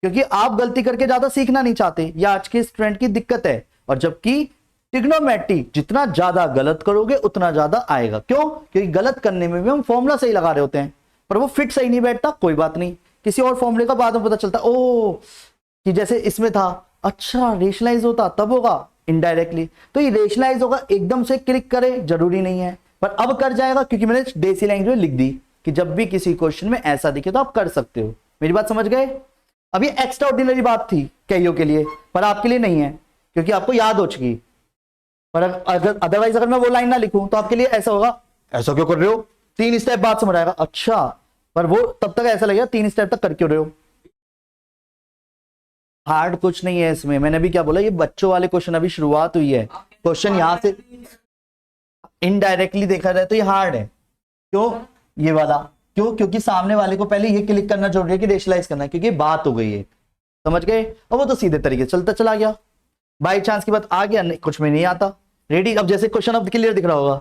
क्योंकि आप गलती करके ज्यादा सीखना नहीं चाहते, यह आज के स्टूडेंट की दिक्कत है। और जबकि ट्रिग्नोमेट्री जितना ज्यादा गलत करोगे उतना ज्यादा आएगा, क्यों? क्योंकि गलत करने में भी हम फॉर्मूला सही लगा रहे होते हैं पर वो फिट सही नहीं बैठता, कोई बात नहीं, किसी और फॉर्मूले का बाद में पता चलता, ओ कि जैसे इसमें था, अच्छा रेशनलाइज होता तब होगा इनडायरेक्टली, तो ये रेशनलाइज होगा एकदम से क्लिक करे जरूरी नहीं है, पर अब कर जाएगा क्योंकि मैंने देसी लैंग्वेज में लिख दी कि जब भी किसी क्वेश्चन में ऐसा दिखे तो आप कर सकते हो। मेरी बात समझ गए? अब ये एक्स्ट्रा ऑर्डिनरी बात थी कईयों के लिए, पर आपके लिए नहीं है क्योंकि आपको याद हो चुकी। पर अगर अदरवाइज अगर मैं वो लाइन ना लिखूं तो आपके लिए ऐसा होगा, ऐसा क्यों कर रहे हो, 3 स्टेप बाद समझ आएगा, अच्छा, पर वो तब तक ऐसा लगेगा 3 स्टेप तक कर क्यों रहे हो। हार्ड कुछ नहीं है इसमें, मैंने अभी क्या बोला, ये बच्चों वाले क्वेश्चन अभी शुरुआत हुई है, क्वेश्चन यहां से इनडायरेक्टली देखा जाए तो ये हार्ड है। क्यों ये वाला? क्यों? क्योंकि सामने वाले को पहले ये क्लिक करना जरूरी है कि रेशनलाइज करना है, क्योंकि बात हो गई है, समझ गए? और वो तो सीधे तरीके चलता चला गया, बाई चांस की बात आ गया, नहीं कुछ में नहीं आता। रेडी? अब जैसे क्वेश्चन अब क्लियर दिख रहा होगा,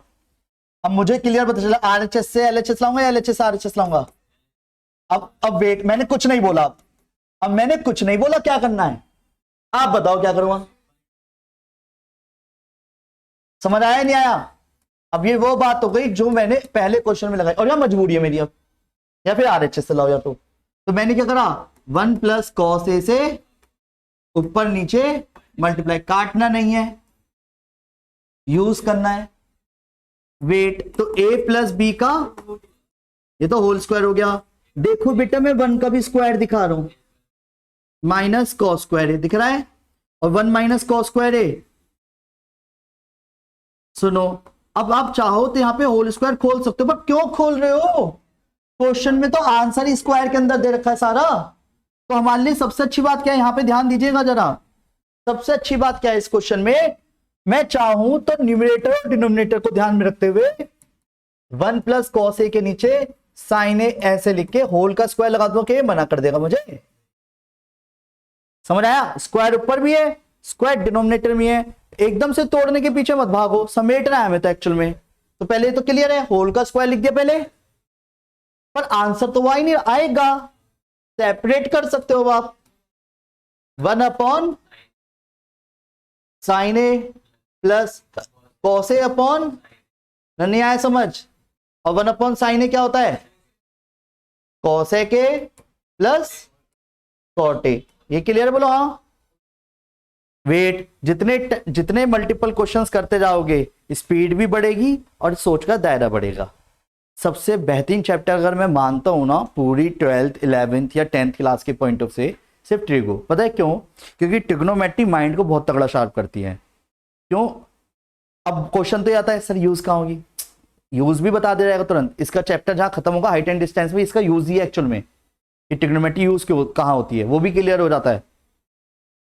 अब मुझे क्लियर पता चला आरएचएस से एलएचएस लाऊंगा या एलएचएस से आरएचएस लाऊंगा। अब वेट, मैंने कुछ नहीं बोला, अब मैंने कुछ नहीं बोला, क्या करना है आप बताओ, क्या करूंगा? समझ आया नहीं आया? अब ये वो बात हो गई जो मैंने पहले क्वेश्चन में लगाई, और या मजबूरी है मेरी अब, या फिर आरएचएस से लाओ या तो मैंने क्या करा, 1 प्लस कॉस ए से ऊपर नीचे मल्टीप्लाई, काटना नहीं है, यूज करना है। वेट, तो a प्लस बी का ये तो होल स्क्वायर हो गया, देखो बेटा मैं 1 का भी स्क्वायर दिखा रहा हूं, माइनस कॉस स्क्वायर ए दिख रहा है, और 1 माइनस कॉस स्क्वायर ए। सुनो, अब आप चाहो तो यहां पे होल स्क्वायर खोल सकते हो, पर क्यों खोल रहे हो? क्वेश्चन में तो आंसर ही स्क्वायर के अंदर दे रखा है सारा। तो हमारे लिए सबसे अच्छी बात क्या है, यहां पे ध्यान दीजिएगा जरा, सबसे अच्छी बात क्या है इस क्वेश्चन में, मैं चाहूं तो न्यूमरेटर और डिनोमिनेटर को ध्यान में रखते हुए 1 प्लस कॉस ए के नीचे साइन ए ऐसे लिख के होल का स्क्वायर लगा दूं, कि मना कर देगा मुझे। समझ आया? स्क्वायर ऊपर भी है, स्क्वायर डिनोमिनेटर में है, एकदम से तोड़ने के पीछे मत भागो, समेटना है हमें तो एक्चुअल में। तो पहले तो क्लियर है, होल का स्क्वायर लिख दिया पहले, पर आंसर तो वही नहीं आएगा, सेपरेट कर सकते हो आप, 1 upon sine A plus cos A upon, नहीं आया समझ? और 1 अपॉन साइन ए क्या होता है, कॉस ए के प्लस कॉट ए, ये क्लियर बोलो हाँ। वेट, जितने मल्टीपल क्वेश्चंस करते जाओगे स्पीड भी बढ़ेगी और सोच का दायरा बढ़ेगा। सबसे बेहतरीन चैप्टर अगर मैं मानता हूं ना पूरी 12th 11th या 10th क्लास के पॉइंट ऑफ से, सिर्फ ट्रिगो। पता है क्यों? क्योंकि ट्रिग्नोमेट्री माइंड को बहुत तगड़ा शार्प करती है। क्यों? अब क्वेश्चन तो ये आता है सर यूज कहाँ होगी, यूज भी बता दे जाएगा तुरंत, इसका चैप्टर जहां खत्म होगा हाइट एंड डिस्टेंस में, इसका यूज ही है एक्चुअल में, कि ट्रिग्नोमेट्री यूज कहाँ होती है वो भी क्लियर हो जाता है।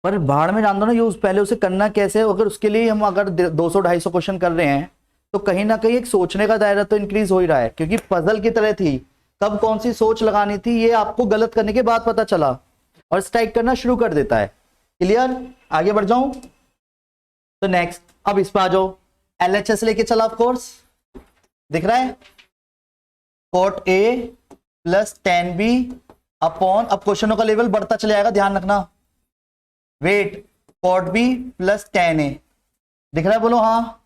पर बाहर में जान दो ना यूज, पहले उसे करना कैसे, अगर उसके लिए हम अगर 200-250 क्वेश्चन कर रहे हैं तो कहीं ना कहीं एक सोचने का दायरा तो इंक्रीज हो ही रहा है, क्योंकि पजल की तरह थी, कब कौन सी सोच लगानी थी ये आपको गलत करने के बाद पता चला, और स्ट्राइक करना शुरू कर देता है। क्लियर? आगे बढ़ जाऊं तो नेक्स्ट, अब इस पर आ जाओ, एलएचएस लेके चला, ऑफ कोर्स दिख रहा है, cot a plus tan b upon, अब क्वेश्चनों का लेवल बढ़ता चले जाएगा, ध्यान रखना। Wait, cot b plus tan a दिख रहा है, बोलो हाँ।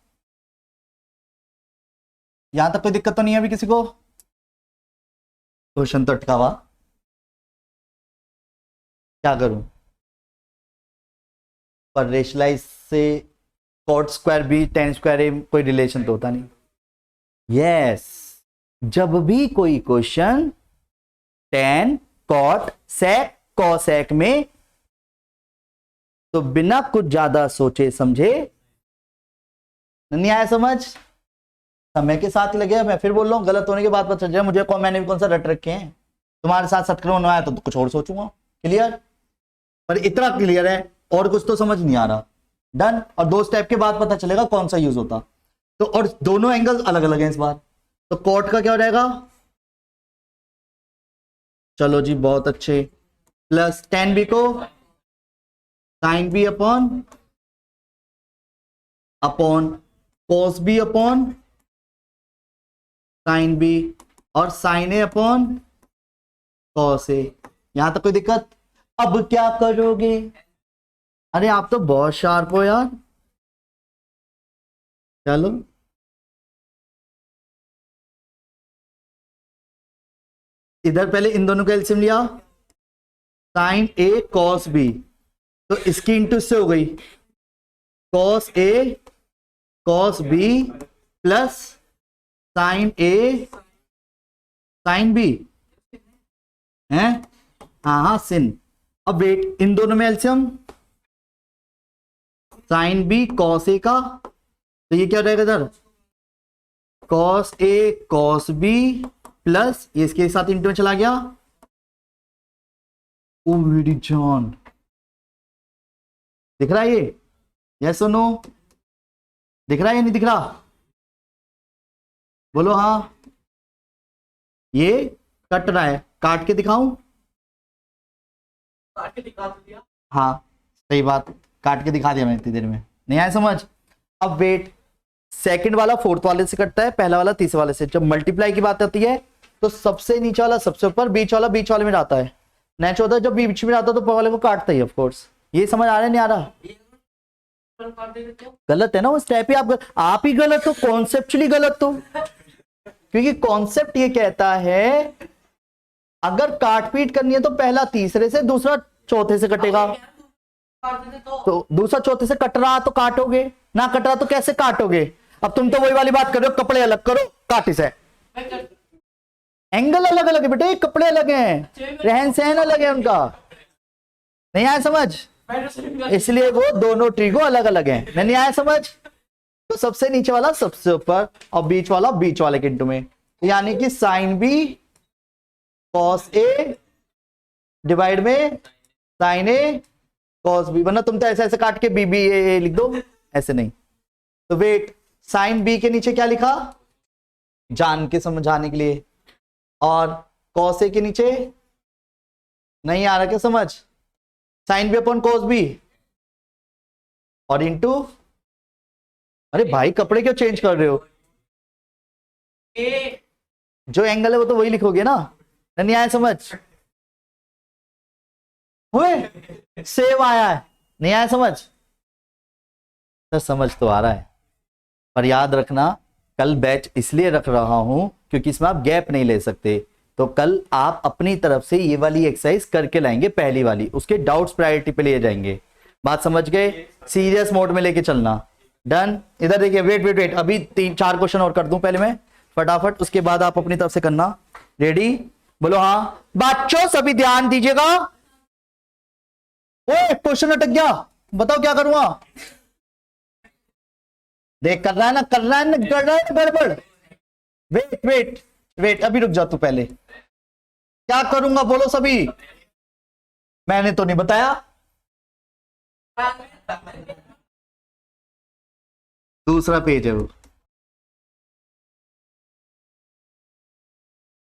यहां तक कोई दिक्कत तो नहीं है अभी किसी को? क्वेश्चन तो अटका हुआ, क्या करूं? पर रेशनलाइज से cot square b tan square a कोई रिलेशन तो होता नहीं। यस, जब भी कोई question tan cot sec cosec में, तो बिना कुछ ज्यादा सोचे समझे, नहीं आया समझ? समय के साथ ही लगेगा। मैं फिर बोल रहा हूँ, गलत होने के बाद पता चल जाए मुझे मैंने भी कौन सा रट रखे हैं। तुम्हारे साथ सटकर होना है तो कुछ और सोचूंगा। क्लियर? पर इतना क्लियर है, और कुछ तो समझ नहीं आ रहा। डन। और दो स्टेप के बाद पता चलेगा कौन सा यूज होता। तो और दोनों एंगल अलग अलग हैं इस बार। तो कॉट का क्या हो जाएगा? चलो जी बहुत अच्छे। प्लस tan बी को sin b upon cos b upon sin b और sin a upon cos a. यहां तक कोई दिक्कत? अब क्या करोगे? अरे आप तो बहुत शार्प हो यार। चलो इधर पहले इन दोनों का एलसीएम लिया, sin ए cos बी, तो इसकी इंटू इससे हो गई cos ए cos बी प्लस sin ए sin बी है। हाँ हाँ sin। अब वेट, इन दोनों में एलसीएम sin बी cos ए का, तो ये क्या रहेगा इधर cos ए cos बी प्लस ये इसके साथ इंटू में चला गया। ओ मेरी जान, दिख रहा है ये? यस और नो? दिख रहा है या नहीं दिख रहा? बोलो हाँ। ये कट रहा है, काट के दिखाऊं? काट के दिखा दिया। हाँ सही बात, काट के दिखा दिया मैंने इतनी देर में। नहीं आया समझ? अब वेट, सेकंड वाला फोर्थ वाले से कटता है, पहला वाला तीसरे वाले से। जब मल्टीप्लाई की बात आती है तो सबसे नीचे वाला सबसे ऊपर, बीच वाला बीच वाले में जाता है। नेक्स्ट होता है जब बीच में जाता है तो ऊपर वाले को काटता ही ऑफ कोर्स। ये समझ आ रहा है नहीं आ रहा? गलत है ना वो स्टेप ही। आप ही गलत हो, कॉन्सेप्चुअली गलत हो। क्योंकि कॉन्सेप्ट ये कहता है अगर काट पीट करनी है तो पहला तीसरे से, दूसरा चौथे से कटेगा। तो दूसरा चौथे से कट रहा तो काटोगे, ना कट रहा तो कैसे काटोगे? अब तुम तो वही वाली बात कर रहे हो, कपड़े अलग करो काटी से। एंगल अलग अलग है बेटे, कपड़े अलग हैं, रहन सहन अलग है उनका। नहीं आया समझ? इसलिए वो दोनों ट्रिगो अलग अलग हैं। नहीं आया समझ? तो सबसे नीचे वाला सबसे ऊपर और बीच वाला बीच वाले के इंटू में, यानी कि sine B cos A divide में साइन ए कॉस बी। वरना तुम तो ऐसे ऐसे काट के बी बी ए लिख दो, ऐसे नहीं। तो वेट, साइन बी के नीचे क्या लिखा जान के समझाने के लिए, और कॉस ए के नीचे नहीं आ रहा क्या समझ? Sine b upon cos b और इंटू, अरे भाई कपड़े क्यों चेंज कर रहे हो? जो एंगल है वो तो वही लिखोगे ना। नहीं आया समझ? हुए सेव आया है। नहीं आया समझ? तो समझ तो आ रहा है, पर याद रखना कल बैच इसलिए रख रहा हूं क्योंकि इसमें आप गैप नहीं ले सकते। तो कल आप अपनी तरफ से ये वाली एक्सरसाइज करके लाएंगे, पहली वाली, उसके डाउट्स प्रायोरिटी पे लिए जाएंगे। बात समझ गए? सीरियस मोड में लेके चलना। डन। इधर देखिए, वेट वेट वेट, अभी 3-4 क्वेश्चन और कर दूं पहले मैं फटाफट, उसके बाद आप अपनी तरफ से करना। रेडी? बोलो हाँ। बच्चों सभी ध्यान दीजिएगा। ओए क्वेश्चन अटक गया, बताओ क्या करूंगा? देख कर रहा है ना, कर रहा है ना, कर रहा है गड़बड़। वेट वेट वेट, अभी रुक जा तू पहले। क्या करूंगा बोलो सभी? मैंने तो नहीं बताया। दूसरा पेज है वो।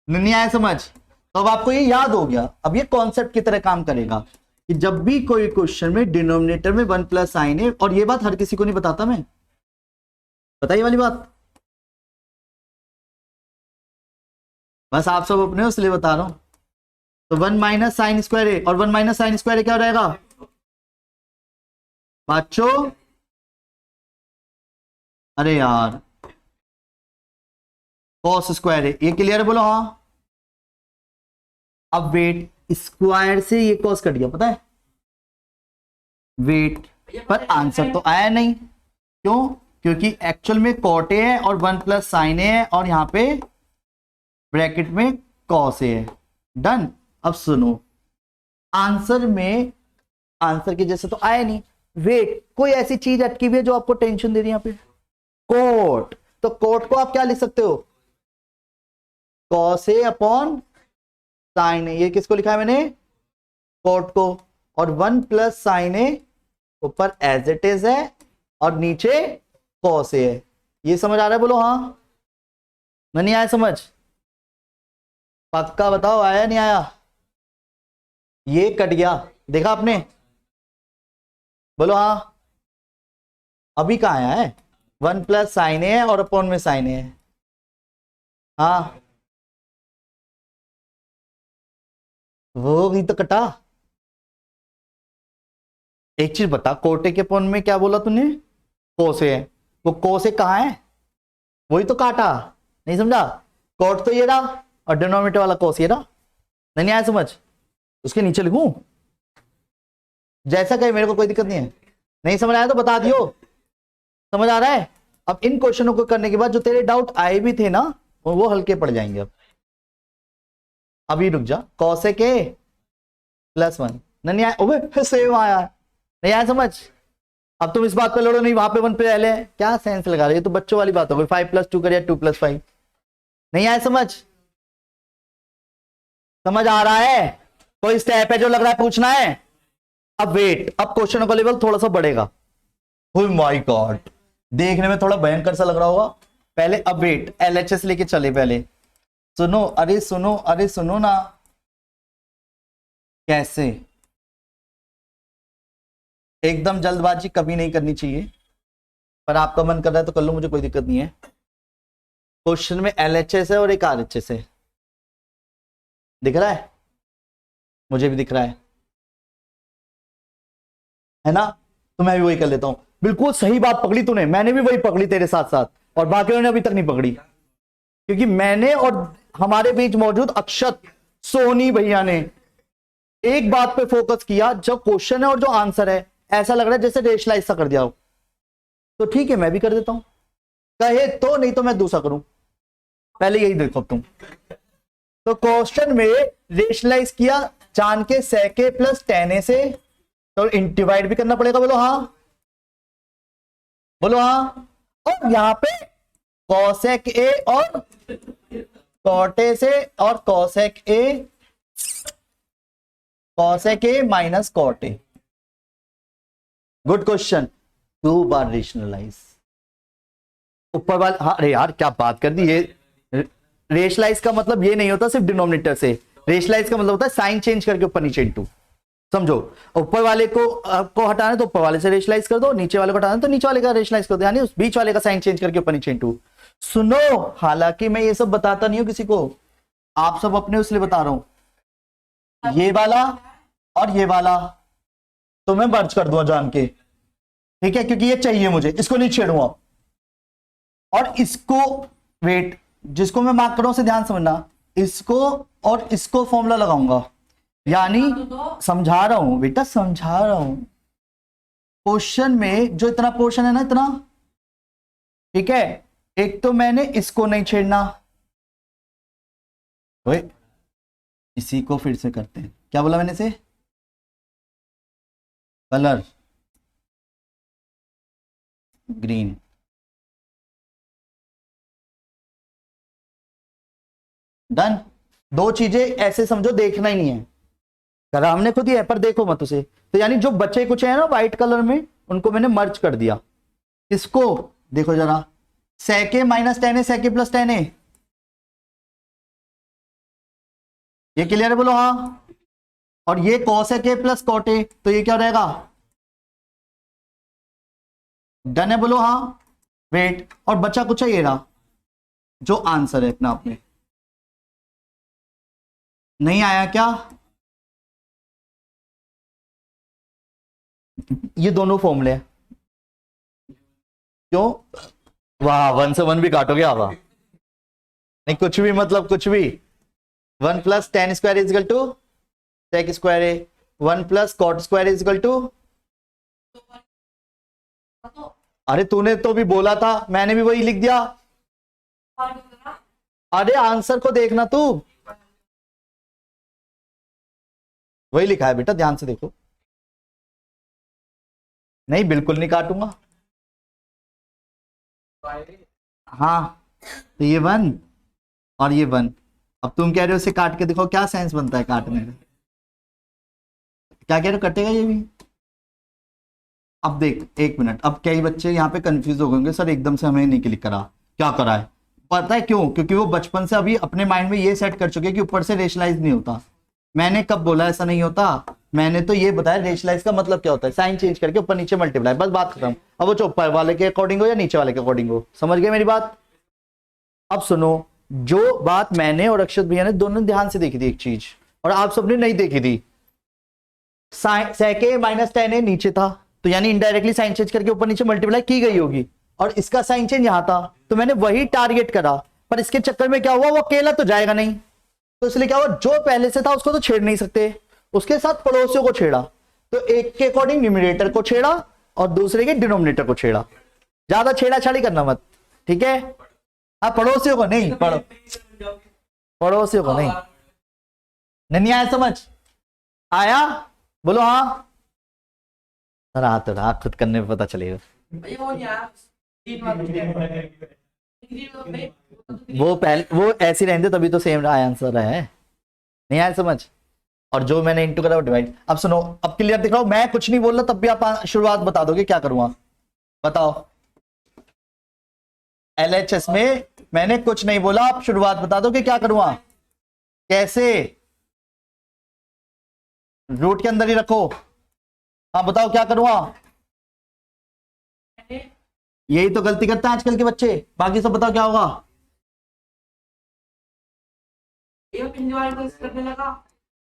नहीं आया समझ? तो अब आपको ये याद हो गया। अब ये कॉन्सेप्ट की तरह काम करेगा कि जब भी कोई क्वेश्चन में डिनोमिनेटर में 1 प्लस साइन है, और ये बात हर किसी को नहीं बताता मैं, बताइए वाली बात, बस आप सब अपने हो इसलिए बता रहा हूं। तो 1 माइनस साइन स्क्वायर है, और 1 माइनस साइन स्क्वायर क्या रहेगा बच्चों? अरे यार कॉस स्क्वायर है, ये क्लियर है? बोलो हाँ। अब वेट, स्क्वायर से ये कॉस कट गया, पता है? वेट, पर आंसर तो आया नहीं। क्यों? क्योंकि एक्चुअल में कॉट ए है और 1 प्लस साइन ए है, और यहां पे ब्रैकेट में कॉस ए है। डन। अब सुनो, आंसर में आंसर के जैसे तो आया नहीं। वेट, कोई ऐसी चीज अटकी हुई है जो आपको टेंशन दे रही है? यहाँ पे कोट, तो कोट को आप क्या लिख सकते हो, कॉस ए अपॉन साइन ए। ये किसको लिखा है मैंने, कोट को। और 1 प्लस साइन ए ऊपर एज इट इज है और नीचे कॉस ए है। ये समझ आ रहा है, बोलो हाँ। नहीं आया समझ, पक्का बताओ आया नहीं आया। ये कट गया, देखा आपने, बोलो हाँ। अभी कहाँ आया है, 1 प्लस साइन ए है और अपॉन में साइन ए है। हाँ वो भी तो कटा। एक चीज बता, कोटे के अपॉन में क्या बोला तूने, कोसे है। वो कोसे कहाँ है, वही तो काटा, नहीं समझा। कोट तो ये रहा और डिनोमिनेटर वाला कोस ये रहा। नहीं आया समझ, उसके नीचे लिखूं, जैसा कहे, मेरे को कोई दिक्कत नहीं है। नहीं समझ आया तो बता दियो, समझ आ रहा है। अब इन क्वेश्चनों को करने के बाद जो तेरे डाउट आए भी थे ना, वो हल्के पड़ जाएंगे। अब अभी रुक जा, कॉसेक ए प्लस 1। नहीं आया, ओबे सेम आया, नहीं आया समझ। अब तुम इस बात पे लड़ो नहीं, वहां पे 1 पे पहले है, क्या सेंस लगा रहे हो, तो बच्चों वाली बात हो गई। 5 + 2 करिए 2 + 5। नहीं आया समझ, समझ आ रहा है। कोई स्टेप है जो लग रहा है पूछना है। अब वेट, अब क्वेश्चन का लेवल थोड़ा सा बढ़ेगा। ओह माय गॉड, देखने में थोड़ा भयंकर सा लग रहा होगा पहले। अब वेट, एलएचएस लेके चले पहले। सुनो, अरे सुनो, अरे सुनो ना, कैसे एकदम जल्दबाजी कभी नहीं करनी चाहिए, पर आपका मन कर रहा है तो कर लो, मुझे कोई दिक्कत नहीं है। क्वेश्चन में एलएचएस है और एक आरएचएस है, दिख रहा है, मुझे भी दिख रहा है ना। तो मैं भी वही कर लेता हूं। बिल्कुल सही बात पकड़ी तूने, मैंने भी वही पकड़ी तेरे साथ साथ, और बाकियों ने अभी तक नहीं पकड़ी, क्योंकि मैंने और हमारे बीच मौजूद अक्षत सोनी भैया ने एक बात पे फोकस किया। जब क्वेश्चन है और जो आंसर है ऐसा लग रहा है जैसे रेशलाइज सा कर दिया हो, तो ठीक है मैं भी कर देता हूं, कहे तो, नहीं तो मैं दूसरा करूं। पहले यही देखो तुम, तो क्वेश्चन में रेशलाइज किया जान के, सेके प्लस टेन ए से, तो डिवाइड भी करना पड़ेगा, बोलो हाँ, बोलो हाँ। और यहां पे कॉसेक ए और कॉटे से, और cosec a minus cot a. Good question, 2 बार रेशनलाइज ऊपर वाले। हाँ अरे यार क्या बात कर दी। ये रेशलाइज का मतलब ये नहीं होता सिर्फ डिनोमिनेटर से, रेशलाइज का मतलब होता है साइन चेंज करके ऊपर नीचे इनटू। समझो, ऊपर वाले को हटाना है तो ऊपर वाले से रेशलाइज कर दो, नीचे वाले को हटाना है तो नीचे वाले का रेशलाइज कर दो, यानी उस बीच वाले का साइन चेंज करके ऊपर नीचे इनटू। सुनो, हालांकि मैं ये सब बताता नहीं हूं किसी को, आप सब अपने उसलिए बता रहा हूं। ये वाला और ये वाला तो मैं मर्ज कर दूंगा जान के, ठीक है, क्योंकि ये चाहिए मुझे, इसको नहीं छेड़ूंगा। और इसको, वेट, जिसको मैं मार्क कर रहा हूं उसे ध्यान समझना, इसको और इसको फॉर्मूला लगाऊंगा, यानी समझा रहा हूं बेटा, समझा रहा हूं। क्वेश्चन में जो इतना पोर्शन है ना, इतना, ठीक है, एक तो मैंने इसको नहीं छेड़ना, इसी को फिर से करते हैं। क्या बोला मैंने से, कलर ग्रीन, डन। 2 चीजें ऐसे समझो, देखना ही नहीं है, करा हमने खुद ही है, पर देखो मत उसे। तो यानी जो बच्चे कुछ है ना व्हाइट कलर में, उनको मैंने मर्ज कर दिया। इसको देखो जरा, सेके माइनस 10 ए, सेके प्लस 10 ए, ये क्लियर है, बोलो हाँ। और ये cosec a plus cot a, तो ये क्या रहेगा, डन है, बोलो हाँ। वेट, और बचा कुछ है ये रहा जो आंसर है अपना, आपने नहीं आया क्या, ये दोनों फॉर्मूले हैं। क्यों, वाह 1 से 1 भी काटोगे आप, नहीं कुछ भी, मतलब कुछ भी। 1 + 10 square is equal to sec square a, 1 + cot square is equal to, अरे तूने तो भी बोला था, मैंने भी वही लिख दिया। अरे आंसर को देखना तू, वही लिखा है बेटा, ध्यान से देखो। नहीं बिल्कुल नहीं काटूंगा, हाँ, तो ये 1 और ये 1। अब तुम कह रहे हो इसे काट के देखो क्या सेंस बनता है काटने का। क्या कह रहे हो, कटेगा ये भी? अब देख, एक मिनट, अब कई बच्चे यहाँ पे कंफ्यूज हो गए, सर एकदम से हमें नहीं क्लिक करा, क्या करा है? पता है क्यों? क्योंकि वो बचपन से अभी अपने माइंड में ये सेट कर चुके हैं कि ऊपर से रेशनलाइज नहीं होता। मैंने कब बोला ऐसा नहीं होता? मैंने तो ये बताया रेशनलाइज का मतलब क्या होता है, साइन चेंज करके ऊपर नीचे मल्टीप्लाई, बस बात खत्म। अब वो ऊपर वाले के अकॉर्डिंग हो या नीचे वाले के अकॉर्डिंग हो, समझ गए मेरी बात? अब सुनो, जो बात मैंने और अक्षत भैया ने दोनों ध्यान से देखी थी एक चीज, और आप सबने नहीं देखी थी, सेके माइनस टेन ए नीचे था, तो यानी इनडायरेक्टली साइन चेंज करके ऊपर नीचे मल्टीप्लाई की गई होगी, और इसका साइन चेंज यहां था, तो मैंने वही टारगेट करा। पर इसके चक्कर में क्या हुआ, वो अकेला तो जाएगा नहीं, तो इसलिए क्या हुआ, जो पहले से था उसको तो छेड़ नहीं सकते, उसके साथ पड़ोसियों को छेड़ा। तो एक के अकॉर्डिंग न्यूमरेटर को छेड़ा और दूसरे के डिनोमिनेटर को छेड़ा। ज्यादा छेड़ाछाड़ी करना मत, ठीक है? हाँ, पड़ोसियों को नहीं, पड़ोसियों को नहीं। नहीं आया समझ? आया? बोलो हाँ। रात रात खुद करने में पता चलेगा। वो पहले वो ऐसी रहने तभी तो सेम आंसर है। नहीं आया समझ? और जो मैंने इंटू करा वो डिवाइड। अब सुनो, अब क्लियर दिख रहा हूं, मैं कुछ नहीं बोल रहा तब भी आप शुरुआत बता दोगे, क्या करूंगा बताओ? एलएचएस में मैंने कुछ नहीं बोला, आप शुरुआत बता दो कि क्या करूंगा, कैसे? रूट के अंदर ही रखो। हाँ बताओ क्या करूंगा? यही तो गलती करते हैं आजकल के बच्चे, बाकी सब बताओ क्या होगा?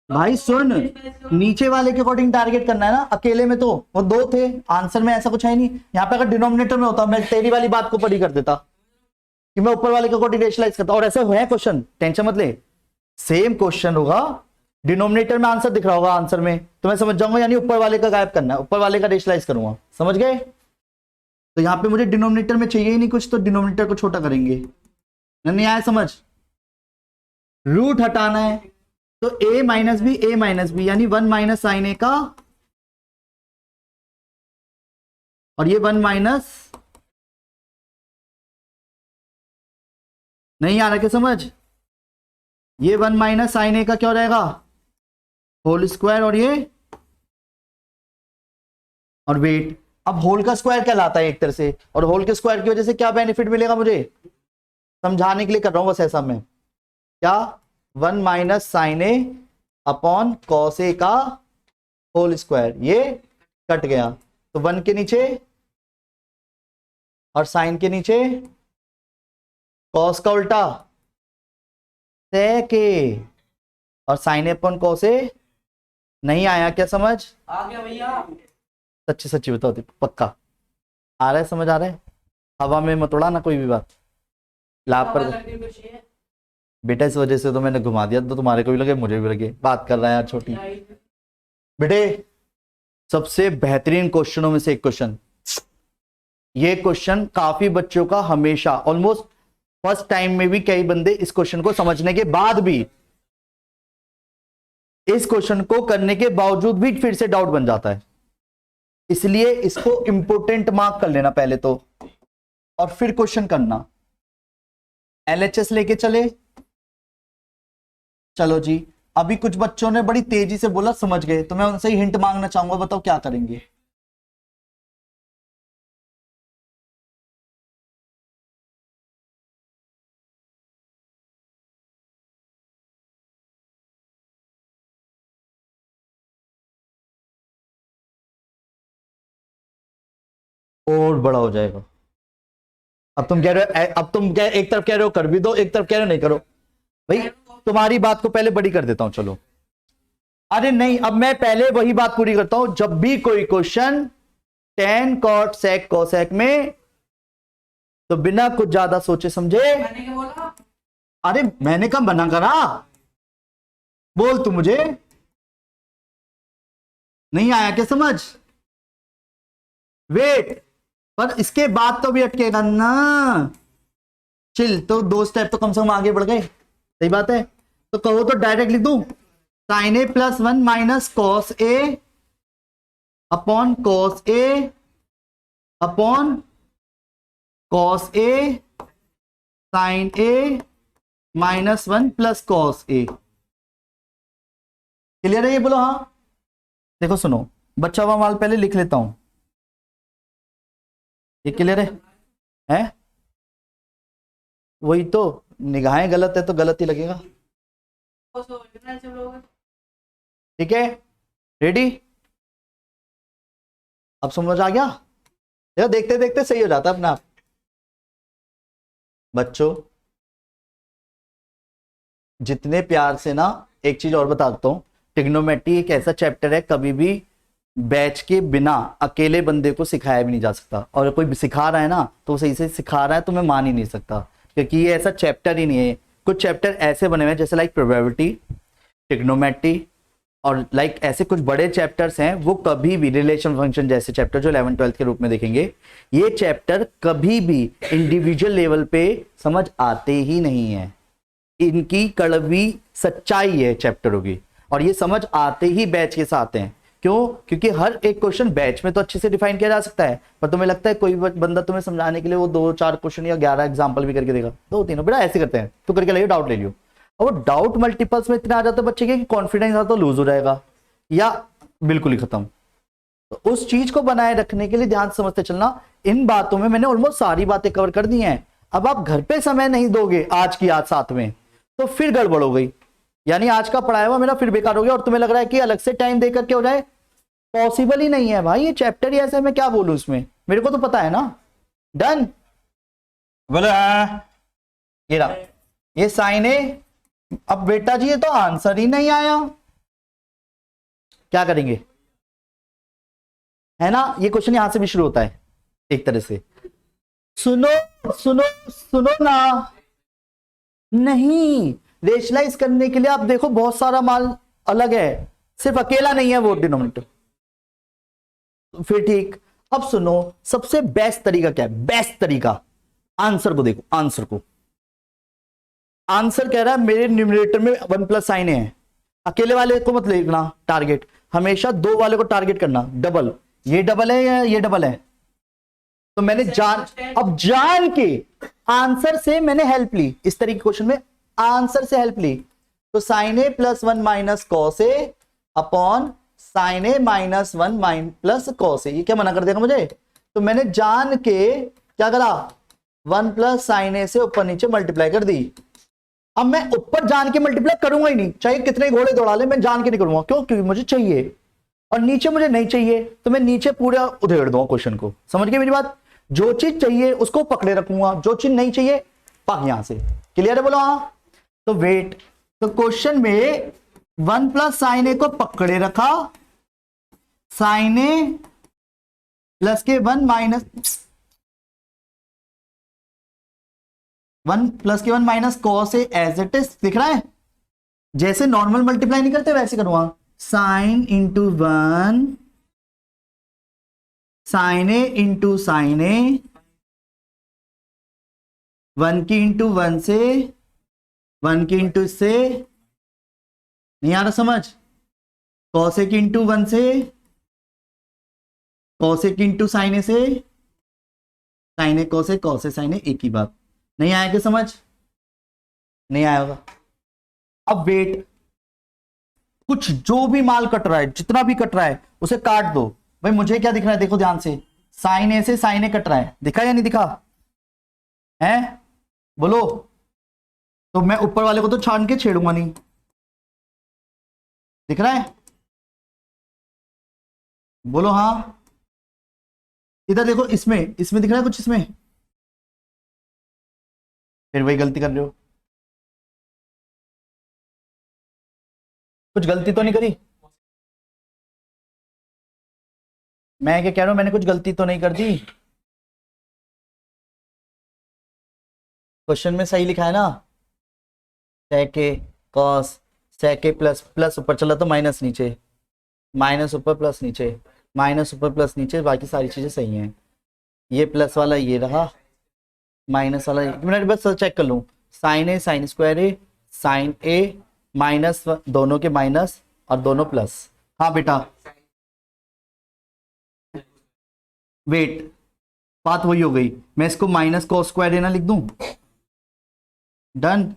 भाई सुन, नीचे वाले के अकॉर्डिंग टारगेट करना है ना, अकेले में तो वो दो थे, आंसर में ऐसा कुछ है नहीं। यहाँ पे अगर डिनोमिनेटर में होता मैं तेरी वाली बात को पढ़ी कर देता कि मैं ऊपर वाले के अकॉर्डिंग रेशनलाइज करता, और ऐसा है क्वेश्चन, टेंशन मत ले, सेम क्वेश्चन होगा, डिनोमिनेटर में आंसर दिख रहा होगा, आंसर में तो मैं समझ जाऊंगा यानी ऊपर वाले का गायब करना है, ऊपर वाले का रेशनलाइज करूंगा, समझ गए? तो यहाँ पे मुझे डिनोमिनेटर में चाहिए ही नहीं कुछ, तो डिनोमिनेटर को छोटा करेंगे। नहीं आया समझ? रूट हटाना है तो a माइनस बी यानी 1 माइनस साइन ए का, और ये 1 माइनस, नहीं आ रहा क्या समझ? ये 1 माइनस साइन ए का क्या रहेगा, होल स्क्वायर, और ये और वेट। अब होल का स्क्वायर कहलाता है एक तरह से, और होल के स्क्वायर की वजह से क्या बेनिफिट मिलेगा मुझे, समझाने के लिए कर रहा हूं बस ऐसा मैं, क्या 1 minus sign A upon cos A का होल स्क्वायर, ये कट गया, तो 1 के नीचे और साइन के नीचे कॉस का उल्टा सेक ए, और sign A upon cos A. नहीं आया क्या समझ? आ गया भैया। सच्ची सच्ची बताओ पक्का आ रहा है, समझ आ रहा है? हवा में मत उड़ाना कोई भी बात, लाभ पर बेटा, इस वजह से तो मैंने घुमा दिया, तो तुम्हारे को भी लगे मुझे भी लगे, बात कर रहा है यार छोटी बेटे। सबसे बेहतरीन क्वेश्चनों में से एक क्वेश्चन, ये क्वेश्चन काफी बच्चों का हमेशा, ऑलमोस्ट फर्स्ट टाइम में भी कई बंदे इस क्वेश्चन को समझने के बाद भी, इस क्वेश्चन को करने के बावजूद भी फिर से डाउट बन जाता है, इसलिए इसको इंपोर्टेंट मार्क कर लेना पहले तो, और फिर क्वेश्चन करना। एलएचएस लेके चले, चलो जी। अभी कुछ बच्चों ने बड़ी तेजी से बोला समझ गए, तो मैं उनसे ही हिंट मांगना चाहूंगा, बताओ क्या करेंगे? और बड़ा हो जाएगा। अब तुम कह रहे हो, अब तुम कह, एक तरफ कह रहे हो कर भी दो, एक तरफ कह रहे हो नहीं करो। भाई तुम्हारी बात को पहले बड़ी कर देता हूं, चलो। अरे नहीं, अब मैं पहले वही बात पूरी करता हूं, जब भी कोई question tan cot sec cosec में, तो बिना कुछ ज्यादा सोचे समझे, मैंने क्या बोला? अरे मैंने कब मना करा, बोल तू मुझे, नहीं आया क्या समझ? वेट, पर इसके बाद तो भी अटकेगा ना, चिल, तो दो स्टेप तो कम से कम आगे बढ़ गए, सही बात है। तो कहो तो डायरेक्ट लिख दूं, sign A plus 1 minus cos A upon cos A upon cos A sign A -1 plus cos A. Clear है ये? बोलो हाँ। देखो सुनो, बच्चा हुआ माल पहले लिख लेता हूं, ये क्लियर है? हैं? वही तो, निगाहें गलत है तो गलत ही लगेगा। ठीक है, रेडी? अब समझ आ गया? देखो देखते देखते सही हो जाता है अपना आप। बच्चों जितने प्यार से ना, एक चीज और बताता हूं, ट्रिग्नोमेट्री एक ऐसा चैप्टर है कभी भी बैच के बिना अकेले बंदे को सिखाया भी नहीं जा सकता, और कोई सिखा रहा है ना तो सही से सिखा रहा है तो मैं मान ही नहीं सकता, क्योंकि ये ऐसा चैप्टर ही नहीं है। कुछ चैप्टर ऐसे बने हुए हैं जैसे लाइक प्रोबेबिलिटी, ट्रिग्नोमेट्री, और लाइक ऐसे कुछ बड़े चैप्टर्स हैं, वो कभी भी रिलेशन फंक्शन जैसे चैप्टर जो 11th 12th के रूप में देखेंगे, ये चैप्टर कभी भी इंडिविजुअल लेवल पे समझ आते ही नहीं है। इनकी कड़वी सच्चाई है चैप्टरों की, और ये समझ आते ही बैच के साथ हैं। क्यों? क्योंकि हर एक क्वेश्चन बैच में तो अच्छे से डिफाइन किया जा सकता है, पर तुम्हें लगता है कोई बंदा तुम्हें समझाने के लिए वो 2-4 क्वेश्चन या 11 एग्जाम्पल भी करके देगा, 2-3 बेटा ऐसे करते हैं तो करके लाइए, डाउट ले लियो। और वो डाउट मल्टीपल्स में इतना आ जाता है बच्चे के कि कॉन्फिडेंस आता तो लूज हो जाएगा या बिल्कुल ही खत्म। तो उस चीज को बनाए रखने के लिए ध्यान से समझते चलना। इन बातों में मैंने ऑलमोस्ट सारी बातें कवर कर दी हैं। अब आप घर पे समय नहीं दोगे आज की आज साथ में, तो फिर गड़बड़ हो गई, यानी आज का पढ़ाया हुआ मेरा फिर बेकार हो गया, और तुम्हें लग रहा है कि अलग से टाइम देकर के हो जाए, पॉसिबल ही नहीं है भाई। ये चैप्टर ही ऐसा है, मैं क्या बोलूं इसमें, मेरे को तो पता है ना। डन? बोलो हाँ। ये रहा, ये साइन है। अब बेटा जी ये तो आंसर ही नहीं आया, क्या करेंगे? है ना, ये क्वेश्चन यहां से भी शुरू होता है एक तरह से। सुनो सुनो सुनो ना, नहीं, रेशलाइज करने के लिए आप देखो बहुत सारा माल अलग है, सिर्फ अकेला नहीं है वो डिनोमिनेटर। फिर ठीक, अब सुनो, सबसे बेस्ट तरीका क्या है? बेस्ट तरीका, आंसर को देखो, आंसर को। आंसर कह रहा है मेरे न्यूमरेटर में 1 प्लस साइन है, अकेले वाले को मत लिखना टारगेट, हमेशा 2 वाले को टारगेट करना, डबल। ये डबल है या ये डबल है? तो मैंने अब जान के आंसर से मैंने हेल्प ली, इस तरीके के क्वेश्चन में आंसर से हेल्प ली। तो sign A plus 1 minus cos A upon sine A minus 1 plus cos A, ये क्या मना कर देगा मुझे? तो मैंने जान के क्या करा, 1 प्लस साइन ए से ऊपर नीचे मल्टीप्लाई कर दी। अब मैं ऊपर जान के मल्टीप्लाई करूंगा ही नहीं, चाहे कितने घोड़े दौड़ा ले, मैं जान के नहीं करूंगा। क्यों? क्योंकि मुझे चाहिए, और नीचे मुझे नहीं चाहिए, तो मैं नीचे पूरा उधेड़ दूंगा क्वेश्चन को। समझ गए मेरी बात? जो चीज चाहिए उसको पकड़े रखूंगा, जो चीज नहीं चाहिए पक यहां से। क्लियर है? बोलो हाँ। तो वेट, तो क्वेश्चन में 1 प्लस साइन ए को पकड़े रखा, साइन ए प्लस के 1 minus cos a as it is, दिख रहा है? जैसे नॉर्मल मल्टीप्लाई नहीं करते वैसे करूंगा, साइन इंटू 1 साइन ए इंटू साइन ए, 1 की इंटू 1 से, 1 की इंटू से, नहीं आ रहा समझ? कॉसेक इंटू 1 से, कॉसेक इंटू साइन ए से, साइन ए कॉसेक, कॉसे साइन ए, एक ही बात। नहीं आया क्या समझ? नहीं आया होगा। अब वेट, कुछ जो भी माल कट रहा है, जितना भी कट रहा है उसे काट दो। भाई मुझे क्या दिख रहा है, देखो ध्यान से, साइन ए से साइन ए कट रहा है, दिखा या नहीं दिखा है? बोलो। तो मैं ऊपर वाले को तो छान के छेड़ूंगा नहीं, दिख रहा है? बोलो हाँ। इधर देखो, इसमें इसमें दिख रहा है कुछ, इसमें फिर वही गलती कर रहे हो। कुछ गलती तो नहीं करी? मैं क्या कह रहा हूं, मैंने कुछ गलती तो नहीं कर दी? क्वेश्चन में सही लिखा है ना, सेके कॉस, सेके प्लस, प्लस ऊपर चला तो माइनस नीचे, माइनस ऊपर प्लस नीचे, माइनस ऊपर प्लस नीचे, बाकी सारी चीजें सही हैं। ये प्लस वाला ये रहा, माइनस वाला, एक मिनट बस चेक कर लूं, साइन ए साइन स्क्वायर ए, साइन ए माइनस, दोनों के माइनस और दोनों प्लस। हाँ बेटा, वेट, बात वही हो गई, मैं इसको माइनस कॉस स्क्वायर ए ना लिख दूं, डन।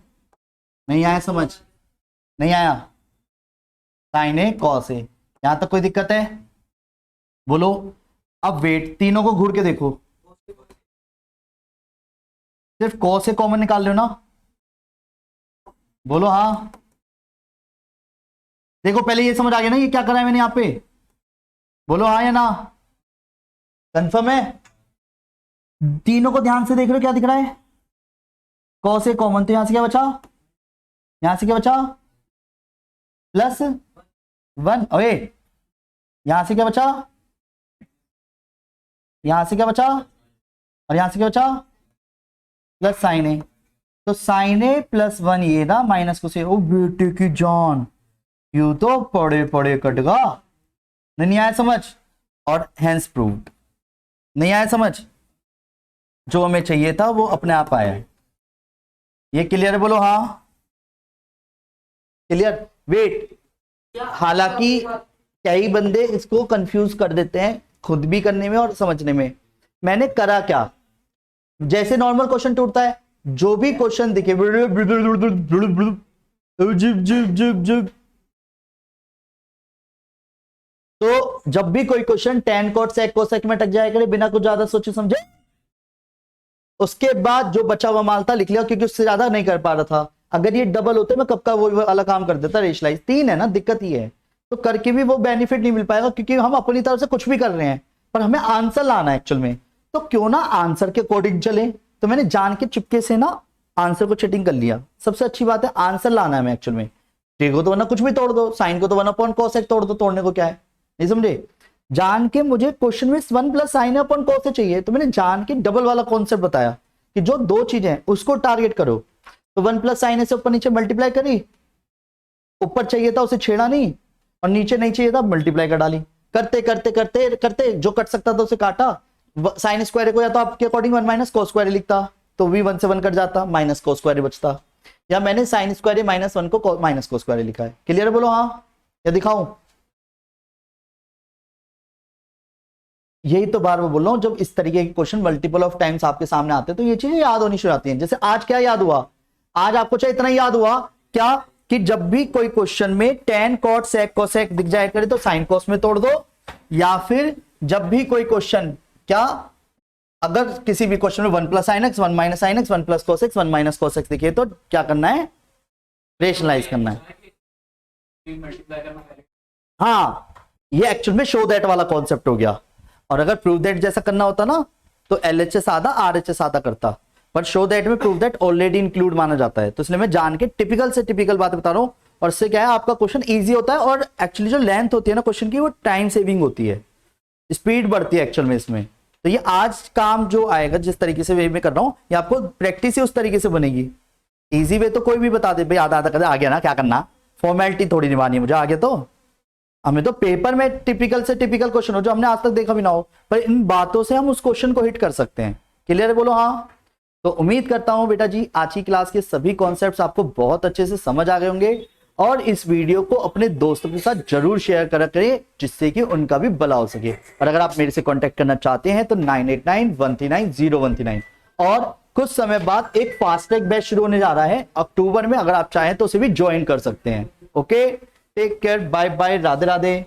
नहीं आया समझ? नहीं आया? साइन ए कॉस ए, यहां तक कोई दिक्कत है? बोलो। अब वेट तीनों को घूर के देखो, सिर्फ कॉस से कॉमन निकाल लो ना। बोलो हाँ। देखो पहले ये समझ आ गया ना ये क्या करा है मैंने यहां पे? बोलो हाँ या ना? कंफर्म है? तीनों को ध्यान से देख रहे हो क्या दिख रहा है? कॉस से कॉमन, तो यहां से क्या बचा? यहां से क्या बचा? +1। ओए यहां से क्या बचा? यहां से क्या बचा? और यहां से क्या बचा? प्लस साइन ए। तो साइन ए +1 ये ना माइनस को से। ओ बेटे की जान, यू तो पड़े पड़े कटगा। नहीं आया समझ? और हैंस प्रूव्ड। नहीं आया समझ? जो हमें चाहिए था वो अपने आप आया। ये क्लियर है? बोलो हाँ। क्लियर? वेट, हालांकि कई बंदे इसको कंफ्यूज कर देते हैं खुद भी करने में और समझने में। मैंने करा क्या, जैसे नॉर्मल क्वेश्चन टूटता है, जो भी क्वेश्चन दिखे तो जब भी कोई question tan cot sec cosec में टक जाया करे बिना कुछ ज्यादा सोचे समझे, उसके बाद जो बचा हुआ माल था लिख लिया, क्योंकि उससे ज्यादा नहीं कर पा रहा था। अगर ये डबल होते मैं कब का वो वाला काम कर देता, रेशलाइज। 3 है ना, दिक्कत ये है। तो करके भी वो बेनिफिट नहीं मिल पाएगा, क्योंकि हम अपनी तरफ से कुछ भी कर रहे हैं पर हमें आंसर लाना है एक्चुअल में। तो क्यों ना आंसर के अकॉर्डिंग चले। तो मैंने जान के चुपके से ना आंसर को चीटिंग कर लिया। सबसे अच्छी बात है आंसर लाना है हमें एक्चुअल में। टी को तो वरना कुछ भी तोड़ दो, साइन को तो 1/cos तोड़ दो, तोड़ने को क्या है, नहीं समझे? जान के मुझे क्वेश्चन में 1 + sin/cos चाहिए, तो मैंने जान के डबल वाला कॉन्सेप्ट बताया कि जो दो चीजें हैं उसको टारगेट करो। तो 1 + sin से ऊपर नीचे मल्टीप्लाई करी, ऊपर चाहिए था उसे छेड़ा नहीं, और नीचे नहीं चाहिए था मल्टीप्लाई कर डाली। करते करते करते करते जो कट सकता था उसे काटा। साइन स्क्वायर को या तो आपके अकॉर्डिंग 1 - cos स्क्वायर लिखता तो भी 1 से 1 कट जाता, -cos स्क्वायर बचता। या मैंने साइन स्क्वायर -1 को -cos स्क्वायर लिखा है। क्लियर है? बोलो हाँ या दिखाऊं? यही तो बार मैं बोल रहा हूं, जब इस तरीके के क्वेश्चन मल्टीपल ऑफ टाइम्स आपके सामने आते हैं तो ये चीजें याद होनी शुरू आती हैं। जैसे आज क्या याद हुआ? आज आपको चाहे इतना याद हुआ क्या कि जब भी कोई क्वेश्चन में tan cot sec cosec दिख जाए करे तो sin cos में तोड़ दो, या फिर जब भी कोई क्वेश्चन क्या, अगर किसी भी क्वेश्चन में 1 + sin x 1 - sin x 1 + cos x 1 - cos x दिखे तो क्या करना है? रेशनलाइज करना है। हाँ, ये एक्चुअल में शो दैट वाला कॉन्सेप्ट हो गया। और अगर प्रूव दैट जैसा करना होता ना तो LHS आधा RHS आधा करता, पर शो दैट में प्रूव दैट ऑलरेडी इंक्लूड माना जाता है। तो इसलिए मैं जान के टिपिकल से टिपिकल बात बता रहा हूं, और इससे क्या है आपका क्वेश्चन इजी होता है, और एक्चुअली जो लेंथ होती है ना क्वेश्चन की वो टाइम सेविंग होती है, स्पीड बढ़ती है एक्चुअल में इसमें। तो ये आज काम जो आएगा जिस तरीके से वे में कर रहा हूं, ये आपको प्रैक्टिस ही उस तरीके से बनेगी। इजी वे तो कोई भी बता दे भाई, आधा आधा कर दे, आ गया ना क्या करना, फॉर्मेलिटी थोड़ी निभानी है मुझे, आ गया तो। हमें तो पेपर में टिपिकल से टिपिकल क्वेश्चन हो जो हमने आज तक देखा भी ना हो, पर इन बातों से हम उस क्वेश्चन को हिट कर सकते हैं। क्लियर है? बोलो हाँ। तो उम्मीद करता हूं बेटा जी आज की क्लास के सभी कॉन्सेप्ट्स आपको बहुत अच्छे से समझ आ गए होंगे, और इस वीडियो को अपने दोस्तों के साथ जरूर शेयर करा करें जिससे कि उनका भी भला हो सके। और अगर आप मेरे से कांटेक्ट करना चाहते हैं तो 9891390139। और कुछ समय बाद एक फास्टैग बैच शुरू होने जा रहा है अक्टूबर में, अगर आप चाहें तो उसे भी ज्वाइन कर सकते हैं। Okay, take care, bye bye, Radhe Radhe.